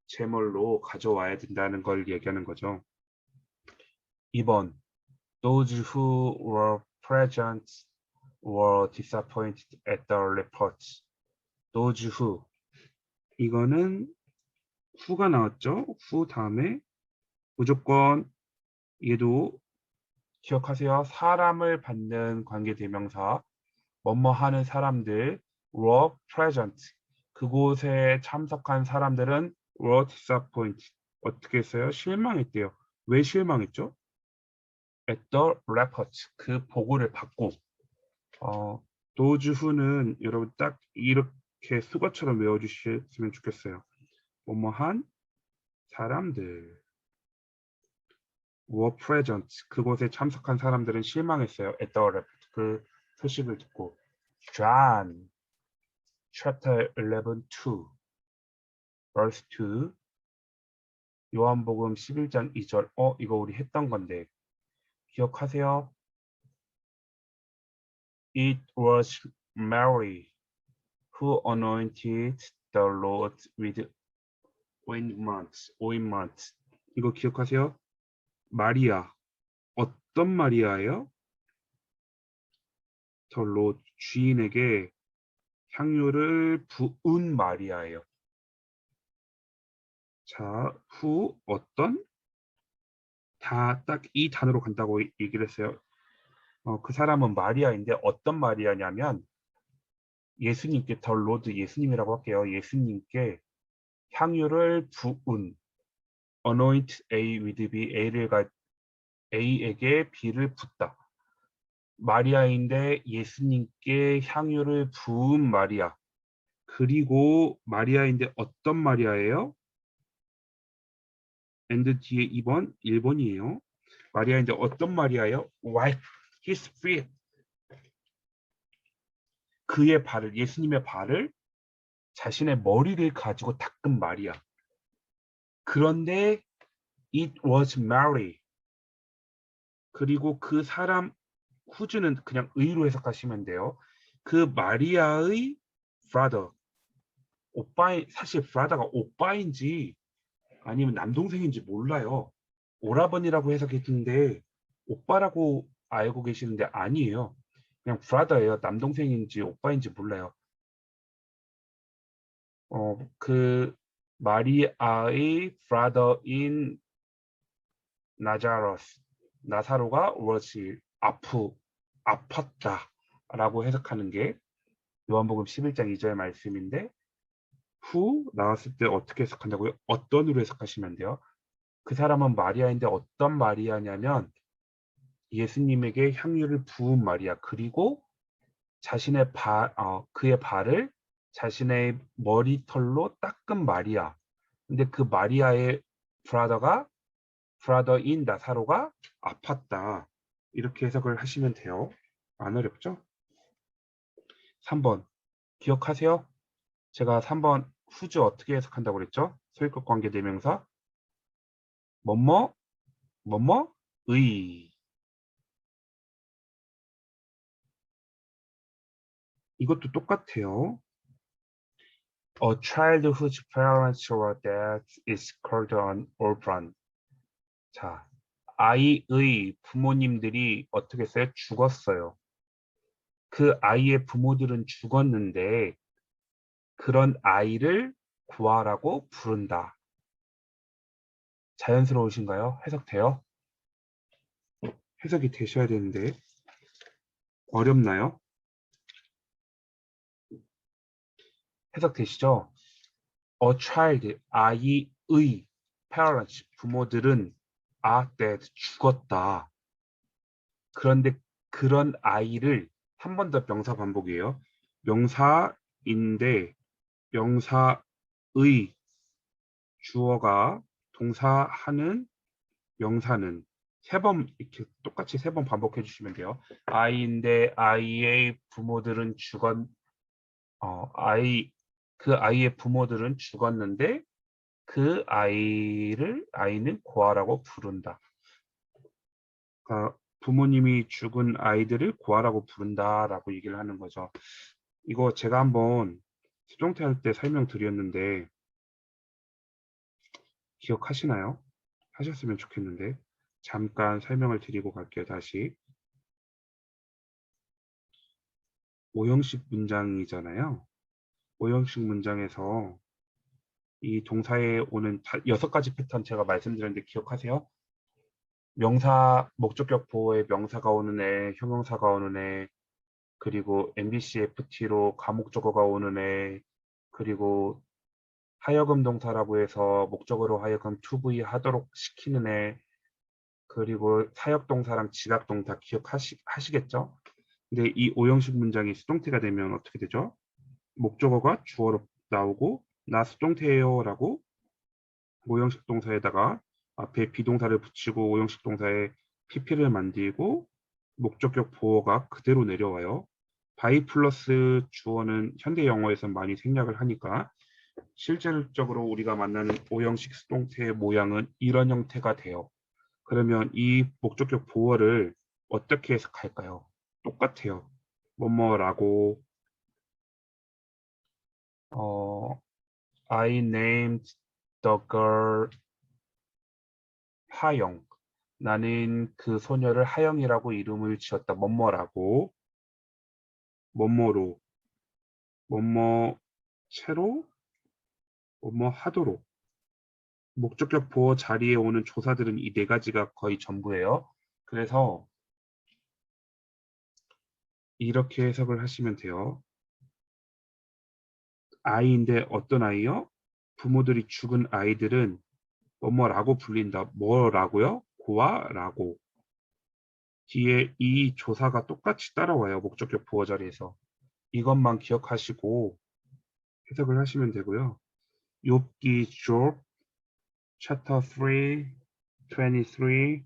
제물로 가져와야 된다는 걸 얘기하는 거죠. 2번 Those who were present were disappointed at the report. Those who 이거는 who가 나왔죠. who 다음에 무조건 얘도 기억하세요. 사람을 받는 관계대명사 뭐뭐 하는 사람들 were present 그곳에 참석한 사람들은 were disappointed 어떻게 했어요? 실망했대요. 왜 실망했죠? at the report 그 보고를 받고 those who는 여러분 딱 이렇게 수거처럼 외워주셨으면 좋겠어요. 뭐뭐한 사람들 were present 그곳에 참석한 사람들은 실망했어요. at the report 그 소식을 듣고 John chapter 11, 2 verse 2 요한복음 11장 2절 이거 우리 했던 건데 기억하세요? It was Mary who anointed the Lord with ointment. 이거 기억하세요? 마리아. 어떤 마리아예요? The Lord 주인에게 향유를 부은 마리아예요. 자, who 어떤? 다 딱 이 단어로 간다고 얘기를 했어요. 그 사람은 마리아인데 어떤 마리아냐면 예수님께 더 로드 예수님이라고 할게요. 예수님께 향유를 부은 anoint A with B A에게 B를 붓다. 마리아인데 예수님께 향유를 부은 마리아. 그리고 마리아인데 어떤 마리아예요? and 뒤에 2번 1번이에요. 마리아인데 어떤 마리아예요? wife his feet. 그의 발을, 예수님의 발을 자신의 머리를 가지고 닦은 말이야. 그런데 it was Mary. 그리고 그 사람 who's는 그냥 의로 해석하시면 돼요. 그 마리아의 brother. 사실 브라더가 오빠인지 아니면 남동생인지 몰라요. 오라버니라고 해석했는데 오빠라고 알고 계시는데 아니에요. 그냥 브라더예요. 남동생인지 오빠인지 몰라요. 그 마리아의 brother인 나자로스, 나사로가 was 아팠다라고 해석하는 게 요한복음 11장 2절 말씀인데 who 나왔을 때 어떻게 해석한다고요? 어떤으로 해석하시면 돼요. 그 사람은 마리아인데 어떤 마리아냐면 예수님에게 향유를 부은 마리아 그리고 그의 발을 자신의 머리털로 닦은 마리아. 근데 그 마리아의 브라더인 나사로가 아팠다. 이렇게 해석을 하시면 돼요. 안 어렵죠? 3번 기억하세요? 제가 3번 whose 어떻게 해석한다고 그랬죠? 소유격 관계 대명사 뭐뭐 뭐뭐의 이것도 똑같아요. A child whose parents were dead is called an orphan. 자, 아이의 부모님들이 어떻게 했어요? 죽었어요. 그 아이의 부모들은 죽었는데 그런 아이를 구하라고 부른다. 자연스러우신가요? 해석돼요? 해석이 되셔야 되는데 어렵나요? 해석되시죠? A child, 아이의 parents, 부모들은 are dead, 죽었다. 그런데 그런 아이를 한 번 더 명사 반복이에요. 명사인데 명사의 주어가 동사하는 명사는 세 번 이렇게 똑같이 세 번 반복해 주시면 돼요. 아이인데 아이의 부모들은 그 아이의 부모들은 죽었는데 그 아이는 구하라고 부른다. 그러니까 부모님이 죽은 아이들을 구하라고 부른다라고 얘기를 하는 거죠. 이거 제가 한번 수동태 할 때 설명드렸는데 기억하시나요? 하셨으면 좋겠는데 잠깐 설명을 드리고 갈게요. 다시 오형식 문장이잖아요. 오형식 문장에서 이 동사에 오는 6가지 패턴 제가 말씀드렸는데 기억하세요? 명사, 목적격 보호에 명사가 오는 애, 형용사가 오는 애, 그리고 MBC, FT로 가목적어가 오는 애, 그리고 하여금 동사라고 해서 목적어로 하여금 to be 하도록 시키는 애, 그리고 사역동사랑 지각동사 기억하시겠죠? 근데 이 오형식 문장이 수동태가 되면 어떻게 되죠? 목적어가 주어로 나오고 나 수동태예요 라고 오형식 동사에다가 앞에 비동사를 붙이고 오형식 동사에 PP를 만들고 목적격 보어가 그대로 내려와요. by 플러스 주어는 현대 영어에서 많이 생략을 하니까 실질적으로 우리가 만나는 오형식 수동태의 모양은 이런 형태가 돼요. 그러면 이 목적격 보어를 어떻게 해석할까요? 똑같아요. 뭐뭐라고 I named the girl 하영. 나는 그 소녀를 하영이라고 이름을 지었다. 뭐뭐라고 뭐뭐로 뭐뭐 채로 뭐뭐 하도록 목적격 보어 자리에 오는 조사들은 이 네 가지가 거의 전부예요. 그래서 이렇게 해석을 하시면 돼요. 아이인데 어떤 아이요? 부모들이 죽은 아이들은 뭐뭐라고 불린다. 뭐라고요? 고아라고. 뒤에 이 조사가 똑같이 따라와요. 목적격 보어 자리에서. 이것만 기억하시고 해석을 하시면 되고요. 욥기 Job chapter 3, 23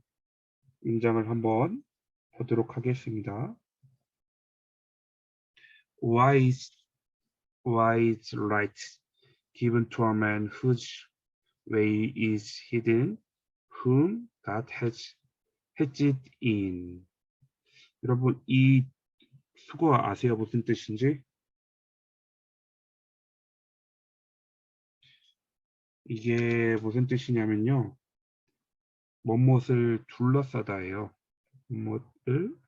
문장을 한번 보도록 하겠습니다. Why is light given to a man whose way is hidden, whom God has hedged in? 여러분, 이 수거 아세요? 무슨 뜻인지? 이게 무슨 뜻이냐면요. 뭐뭇을 둘러싸다예요. 뭐뭇을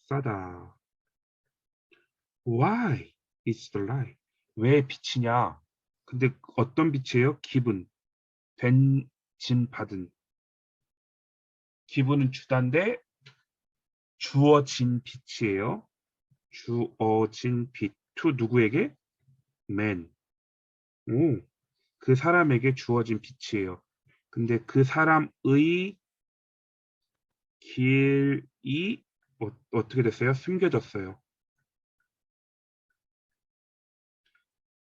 둘러싸다. Why is the light? 왜 빛이냐? 근데 어떤 빛이에요? 기분. 된, 진, 받은. 기분은 주단데 주어진 빛이에요. 주어진 빛. to 누구에게? man. 오, 그 사람에게 주어진 빛이에요. 근데 그 사람의 길이 어떻게 됐어요? 숨겨졌어요.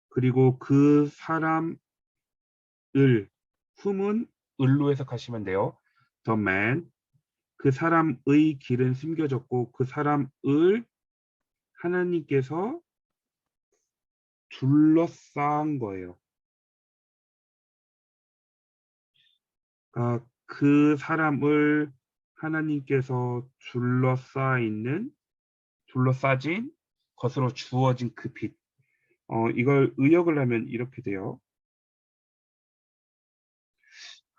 그리고 그 사람을 whom은 을로 해석하시면 돼요. the man. 그 사람의 길은 숨겨졌고 그 사람을 하나님께서 둘러싼 거예요. 그 사람을 하나님께서 둘러싸진 것으로 주어진 그 빛. 이걸 의역을 하면 이렇게 돼요.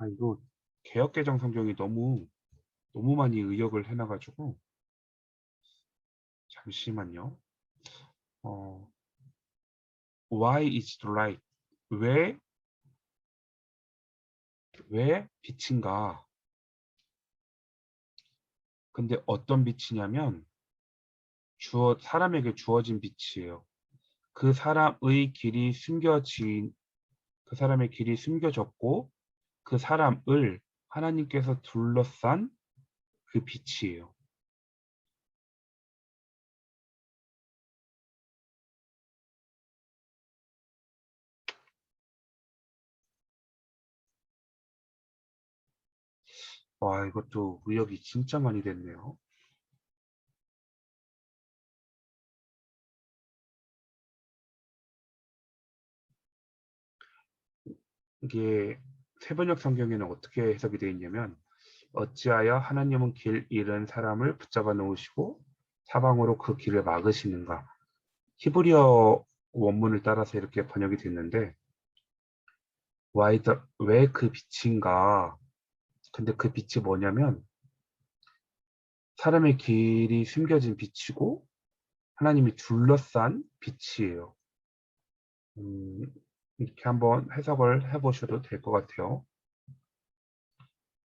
이거 개역개정 성경이 너무 많이 의역을 해놔가지고 잠시만요. Why is the light? 왜 빛인가? 근데 어떤 빛이냐면 사람에게 주어진 빛이에요. 그 사람의 길이 숨겨졌고 그 사람을 하나님께서 둘러싼 그 빛이에요. 와, 이것도 의역이 진짜 많이 됐네요. 이게 세번역 성경에는 어떻게 해석이 되어 있냐면 어찌하여 하나님은 길 잃은 사람을 붙잡아 놓으시고 사방으로 그 길을 막으시는가. 히브리어 원문을 따라서 이렇게 번역이 됐는데 왜 그 빛인가. 근데 그 빛이 뭐냐면 사람의 길이 숨겨진 빛이고 하나님이 둘러싼 빛이에요. 이렇게 한번 해석을 해보셔도 될 것 같아요.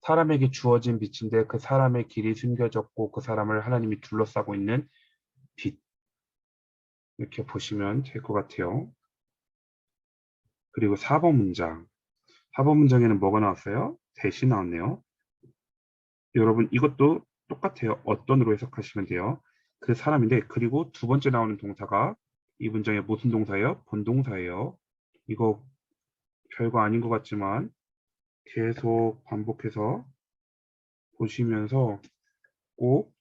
사람에게 주어진 빛인데 그 사람의 길이 숨겨졌고 그 사람을 하나님이 둘러싸고 있는 빛. 이렇게 보시면 될 것 같아요. 그리고 4번 문장. 4번 문장에는 뭐가 나왔어요? 대시 나왔네요. 여러분 이것도 똑같아요. 어떤으로 해석하시면 돼요. 그 사람인데 그리고 두 번째 나오는 동사가 이 문장의 무슨 동사예요? 본동사예요. 이거 별거 아닌 것 같지만 계속 반복해서 보시면서 꼭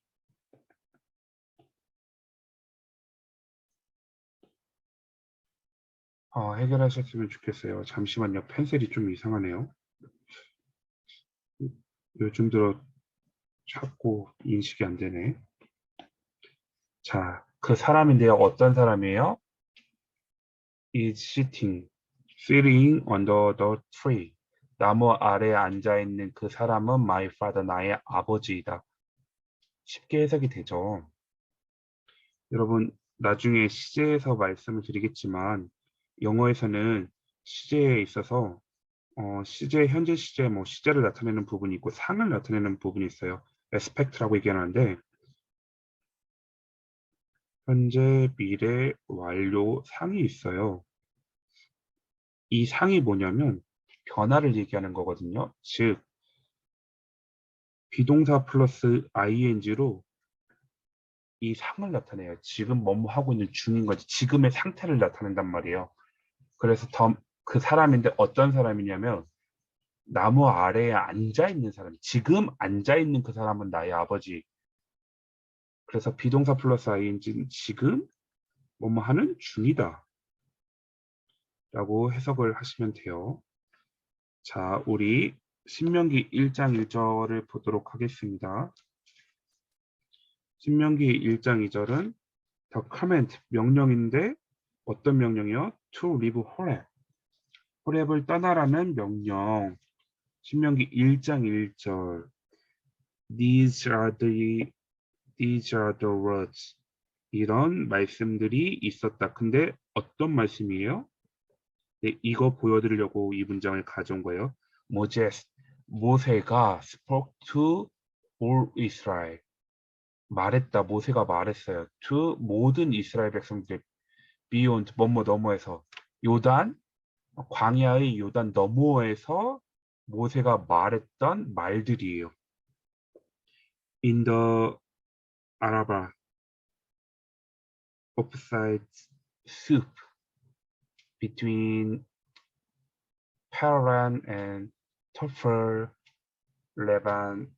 해결하셨으면 좋겠어요. 잠시만요. 펜슬이 좀 이상하네요. 요즘 들어 자꾸 인식이 안 되네. 자, 그 사람인데요. 어떤 사람이에요? is sitting under the tree. 나무 아래에 앉아있는 그 사람은 my father, 나의 아버지이다. 쉽게 해석이 되죠. 여러분, 나중에 시제에서 말씀을 드리겠지만 영어에서는 시제에 있어서 현재 시제, 시제를 나타내는 부분이 있고 상을 나타내는 부분이 있어요. aspect라고 얘기하는데 현재, 미래, 완료, 상이 있어요. 이 상이 뭐냐면 변화를 얘기하는 거거든요. 즉 비동사 플러스 ing로 이 상을 나타내요. 지금 뭐뭐 하고 있는 중인 거지. 지금의 상태를 나타낸단 말이에요. 그래서 그 사람인데 어떤 사람이냐면 나무 아래에 앉아 있는 사람, 지금 앉아 있는 그 사람은 나의 아버지. 그래서 비동사 플러스 ing는 지금 뭐뭐 하는 중이다 라고 해석을 하시면 돼요. 자, 우리 신명기 1장 1절을 보도록 하겠습니다. 신명기 1장 2절은 the command, 명령인데 어떤 명령이요? To leave Horeb. 호렙을 떠나라는 명령. 신명기 1장 1절. These are the words. 이런 말씀들이 있었다. 근데 어떤 말씀이에요? 네, 이거 보여드리려고 이 문장을 가져온 거예요. 모세가 spoke to all Israel. 말했다. 모세가 말했어요. to 모든 이스라엘 백성들 beyond 뭐뭐 너머에서 요단 광야의 요단 너머에서 모세가 말했던 말들이에요. In the Araba opposite soup between Paran and Tophel, Leban,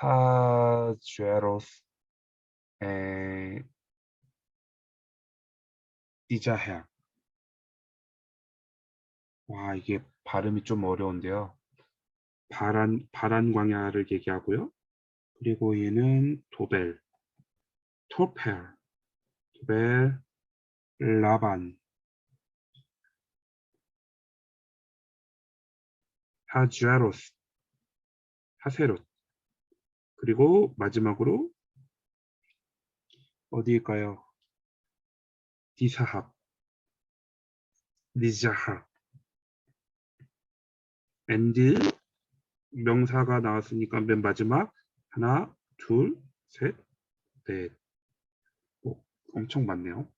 Hazeroth, and 디자헬. 와, 이게 발음이 좀 어려운데요. 바란 광야를 얘기하고요. 그리고 얘는 도벨, 토펠, 라반, 하즈아로스, 하세롯. 그리고 마지막으로 어디일까요? 디사합, 니자합, 앤드 명사가 나왔으니까 맨 마지막 하나, 둘, 셋, 넷. 오, 엄청 많네요.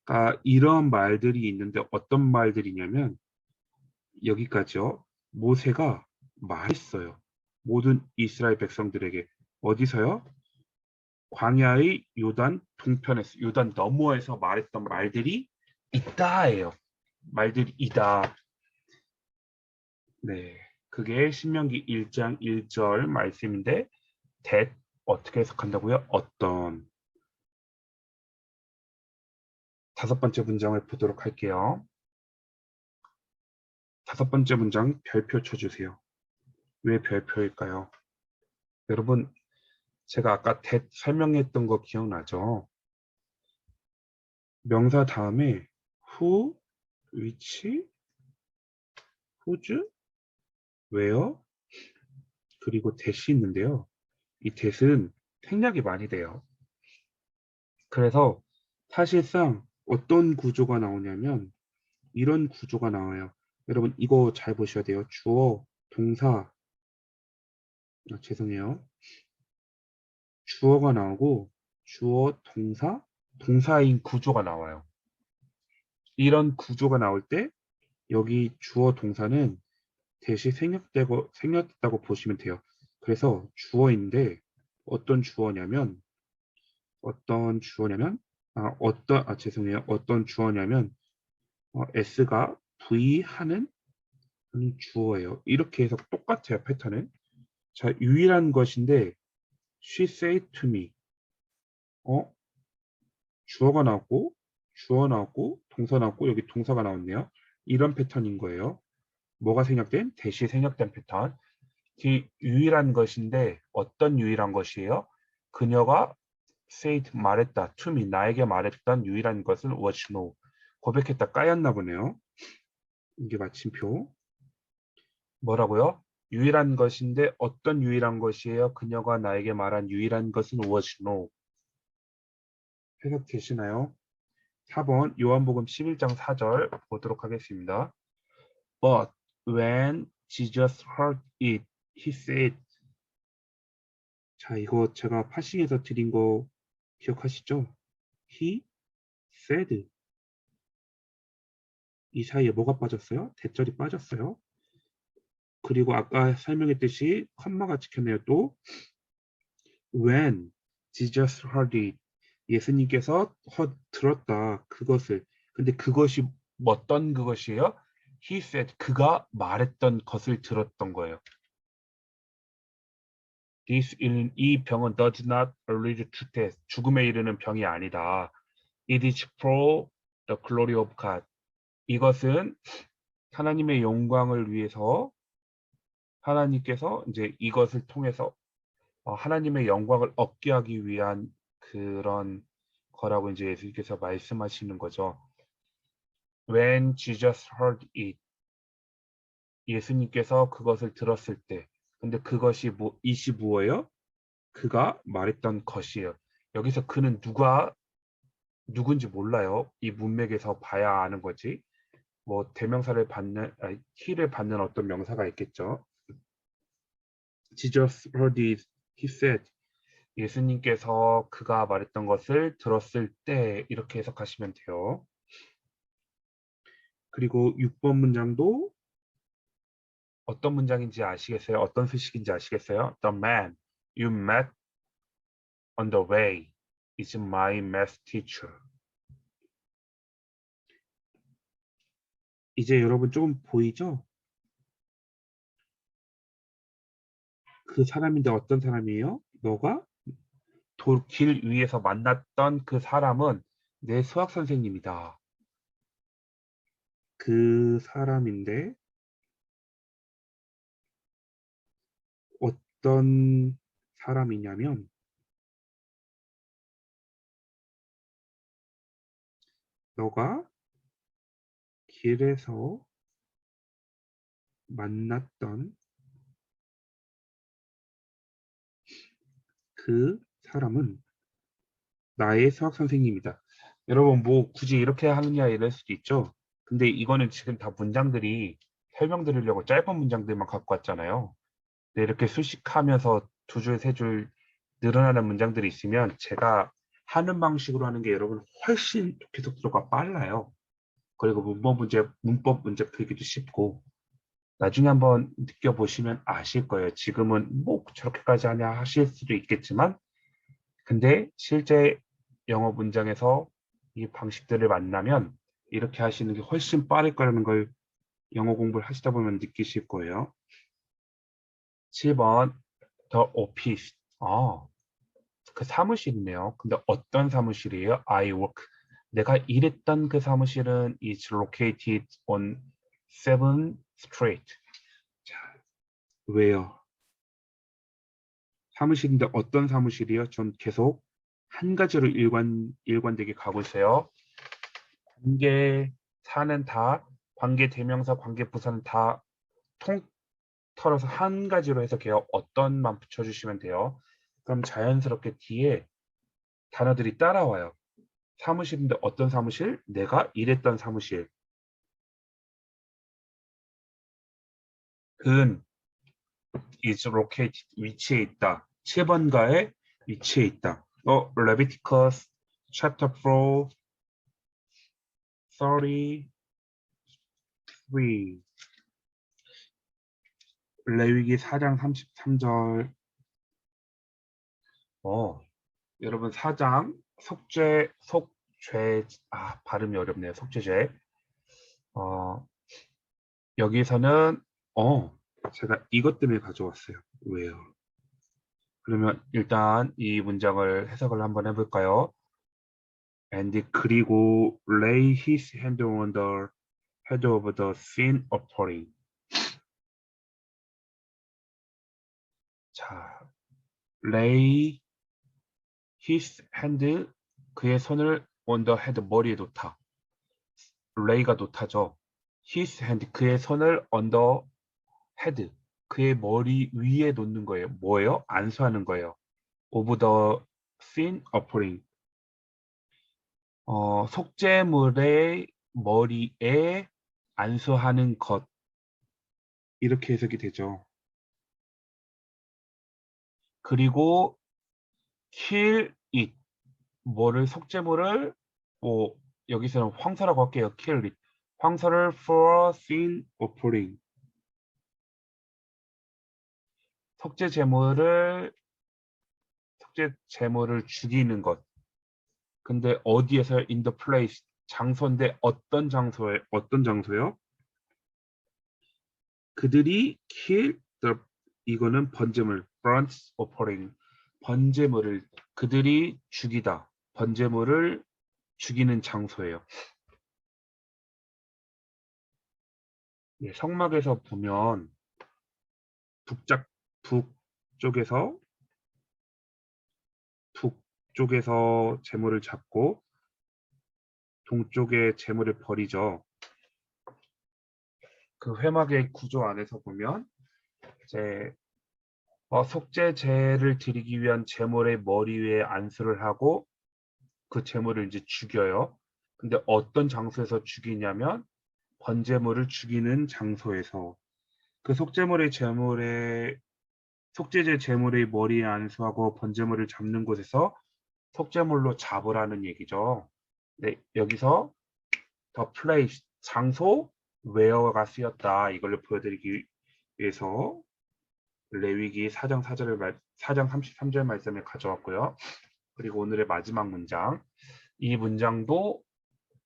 그러니까 이런 말들이 있는데 어떤 말들이냐면 여기까지요. 모세가 말했어요. 모든 이스라엘 백성들에게. 어디서요? 광야의 요단 동편에서, 요단 너머에서 말했던 말들이 있다예요. 말들이 있다. 네, 그게 신명기 1장 1절 말씀인데 that 어떻게 해석한다고요? 어떤. 다섯 번째 문장을 보도록 할게요. 다섯 번째 문장 별표 쳐주세요. 왜 별표일까요? 여러분, 제가 아까 that 설명했던 거 기억나죠? 명사 다음에 who, which, whose, where, 그리고 that이 있는데요. 이 that은 생략이 많이 돼요. 그래서 사실상 어떤 구조가 나오냐면 이런 구조가 나와요. 여러분 이거 잘 보셔야 돼요. 주어, 동사, 죄송해요. 주어가 나오고 주어, 동사, 동사인 구조가 나와요. 이런 구조가 나올 때 여기 주어 동사는 대시 생략됐다고 보시면 돼요. 그래서 주어인데 어떤 주어냐면 죄송해요. 어떤 주어냐면 S가 V 하는 주어예요. 이렇게 해서 똑같아요. 패턴은. 자, 유일한 것인데 she said to me. 주어가 나왔고 주어 나왔고 동사 나왔고 여기 동사가 나왔네요. 이런 패턴인 거예요. 뭐가 생략된? 대시 생략된 패턴. 유일한 것인데 어떤 유일한 것이에요? 그녀가 said 말했다. to me 나에게 말했던 유일한 것은 was no. 고백했다 까였나 보네요. 이게 마침표. 뭐라고요? 유일한 것인데 어떤 유일한 것이에요? 그녀가 나에게 말한 유일한 것은 was no. 해석되시나요? 4번 요한복음 11장 4절 보도록 하겠습니다. But when Jesus heard it, he said. 자, 이거 제가 파싱에서 드린 거 기억하시죠? He said. 이 사이에 뭐가 빠졌어요? 대절이 빠졌어요. 그리고 아까 설명했듯이 컴마가 찍혔네요. 또 when Jesus heard it. 예수님께서 들었다. 그것을. 근데 그것이 어떤 그것이에요? he said 그가 말했던 것을 들었던 거예요. 이 병은 does not lead to death. 죽음에 이르는 병이 아니다. It is for the glory of God. 이것은 하나님의 영광을 위해서 하나님께서 이제 이것을 통해서 하나님의 영광을 얻게 하기 위한 그런 거라고 이제 예수님께서 말씀하시는 거죠. When Jesus heard it. 예수님께서 그것을 들었을 때. 근데 그것이 이시 뭐예요? 그가 말했던 것이에요. 여기서 그는 누군지 몰라요. 이 문맥에서 봐야 아는 거지. 뭐 대명사를 받는, he를 받는 어떤 명사가 있겠죠. Jesus heard it, he said. 예수님께서 그가 말했던 것을 들었을 때 이렇게 해석하시면 돼요. 그리고 6번 문장도 어떤 문장인지 아시겠어요? 어떤 소식인지 아시겠어요? The man you met on the way is my math teacher. 이제 여러분 조금 보이죠? 그 사람인데 어떤 사람이에요? 너가 길 위에서 만났던 그 사람은 내 수학 선생님이다. 그 사람인데 어떤 사람이냐면 너가 길에서 만났던 그 사람은 나의 수학 선생님이다. 여러분 뭐 굳이 이렇게 하느냐 이럴 수도 있죠. 근데 이거는 지금 다 문장들이 설명드리려고 짧은 문장들만 갖고 왔잖아요. 근데 이렇게 수식하면서 두 줄, 세 줄 늘어나는 문장들이 있으면 제가 하는 방식으로 하는 게 여러분 훨씬 계속도가 빨라요. 그리고 문법 문제 풀기도 쉽고 나중에 한번 느껴보시면 아실 거예요. 지금은 뭐 저렇게까지 하냐 하실 수도 있겠지만 근데 실제 영어 문장에서 이 방식들을 만나면 이렇게 하시는 게 훨씬 빠를 거라는 걸 영어 공부를 하시다 보면 느끼실 거예요. 7번 The office. 그 사무실이네요. 근데 어떤 사무실이에요? I work. 내가 일했던 그 사무실은 is located on 7th Street. 자, 왜요? 사무실인데 어떤 사무실이요? 전 계속 한 가지로 일관되게 가고 있어요. 관계사는 다, 관계 대명사, 관계 부사는 다 통틀어서 한 가지로 해석해요. 어떤만 붙여주시면 돼요. 그럼 자연스럽게 뒤에 단어들이 따라와요. 사무실인데 어떤 사무실? 내가 일했던 사무실. 근 is located 위치에 있다. 7번가에 위치에 있다. Leviticus chapter 4 33 레위기 4장 33절. 여러분 4장 속죄 발음이 어렵네요. 속죄죄. 여기서는 제가 이것 때문에 가져왔어요. 왜요? 그러면 일단 이 문장을 해석을 한번 해볼까요? And 그리고 lay his hand on the head of the sin offering. 자, lay his hand 그의 손을 on the head 머리에 놓다. lay가 놓다죠. his hand 그의 손을 on the head 그의 머리 위에 놓는 거예요. 뭐예요? 안수하는 거예요. of the sin offering. 속죄물의 머리에 안수하는 것. 이렇게 해석이 되죠. 그리고 kill it. 속죄물을 여기서는 황소라고 할게요. kill it. 황소를 for sin offering. 속죄 제물을 죽이는 것. 근데 어디에서 in the place 장소인데 어떤 장소요? 그들이 kill the 이거는 번제물 burnt offering 번제물을 그들이 죽이다 번제물을 죽이는 장소예요. 예, 성막에서 보면 북쪽에서 북쪽에서 제물을 잡고 동쪽에 제물을 버리죠. 그 회막의 구조 안에서 보면 이제 속죄제를 드리기 위한 제물의 머리 위에 안수를 하고 그 제물을 이제 죽여요. 근데 어떤 장소에서 죽이냐면 번제물을 죽이는 장소에서 그 속죄제 제물의 머리에 안수하고 번제물을 잡는 곳에서 속죄물로 잡으라는 얘기죠. 네, 여기서 the place 장소 where가 쓰였다. 이걸 보여드리기 위해서 레위기 4장 33절 말씀을 가져왔고요. 그리고 오늘의 마지막 문장. 이 문장도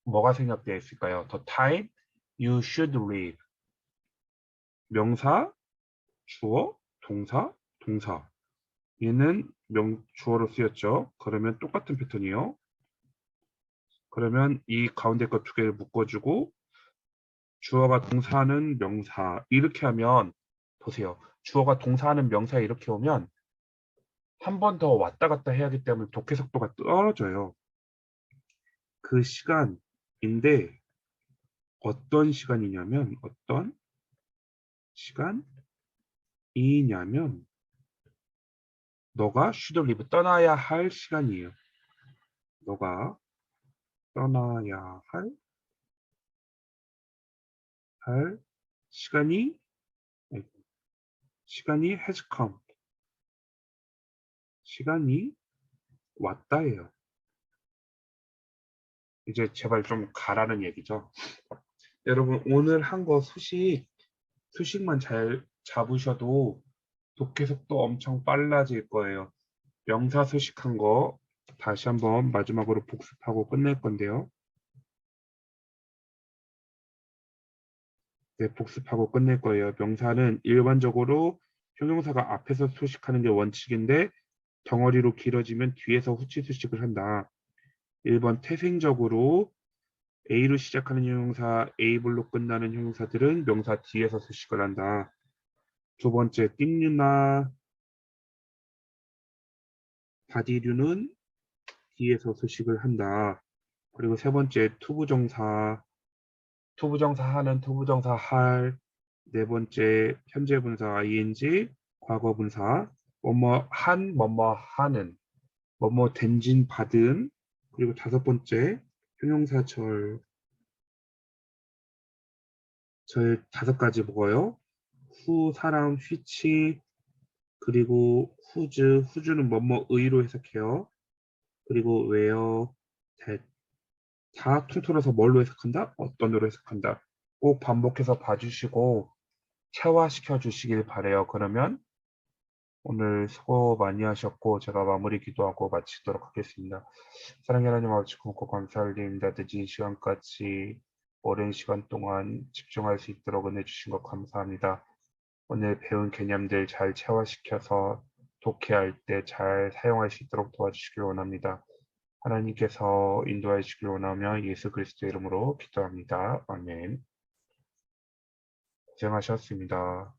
뭐가 생략되어 있을까요? The time you should leave. 명사, 주어, 동사, 동사. 얘는 주어로 쓰였죠. 그러면 똑같은 패턴이요. 그러면 이 가운데 거 두 개를 묶어주고 주어가 동사하는 명사 이렇게 하면 보세요. 주어가 동사하는 명사 이렇게 오면 한 번 더 왔다 갔다 해야 하기 때문에 독해 속도가 떨어져요. 그 시간인데 어떤 시간이냐면 어떤 시간이냐면 너가 should leave 떠나야 할 시간이에요. 너가 떠나야 할 시간이 has come. 시간이 왔다예요. 이제 제발 좀 가라는 얘기죠. 여러분 오늘 한 거 수식만 잘 잡으셔도 독해 속도 엄청 빨라질 거예요. 명사 수식한 거 다시 한번 마지막으로 복습하고 끝낼 건데요. 네, 복습하고 끝낼 거예요. 명사는 일반적으로 형용사가 앞에서 수식하는 게 원칙인데 덩어리로 길어지면 뒤에서 후치 수식을 한다. 1번 태생적으로 A로 시작하는 형용사, A블로 끝나는 형용사들은 명사 뒤에서 수식을 한다. 두 번째, 띵류나 바디류는 뒤에서 수식을 한다. 그리고 세 번째, 투부정사 하는 투부정사 할. 네 번째, 현재분사 ing, 과거분사, 뭐뭐 한, 뭐뭐 하는, 뭐뭐 된진 받은. 그리고 다섯 번째, 형용사절 다섯 가지 뭐예요? 후, 사람, 휘치, 그리고 후주는 뭐뭐의로 해석해요. 그리고 where, that 다 통틀어서 뭘로 해석한다? 어떤으로 해석한다. 꼭 반복해서 봐주시고 체화시켜 주시길 바래요. 그러면 오늘 수고 많이 하셨고 제가 마무리 기도하고 마치도록 하겠습니다. 사랑의 하나님 아버지 고맙고 감사드립니다. 늦은 시간까지 오랜 시간 동안 집중할 수 있도록 은혜 주신 것 감사합니다. 오늘 배운 개념들 잘 체화시켜서 독해할 때 잘 사용할 수 있도록 도와주시길 원합니다. 하나님께서 인도해 주시길 원하며 예수 그리스도 이름으로 기도합니다. 아멘. 고생하셨습니다.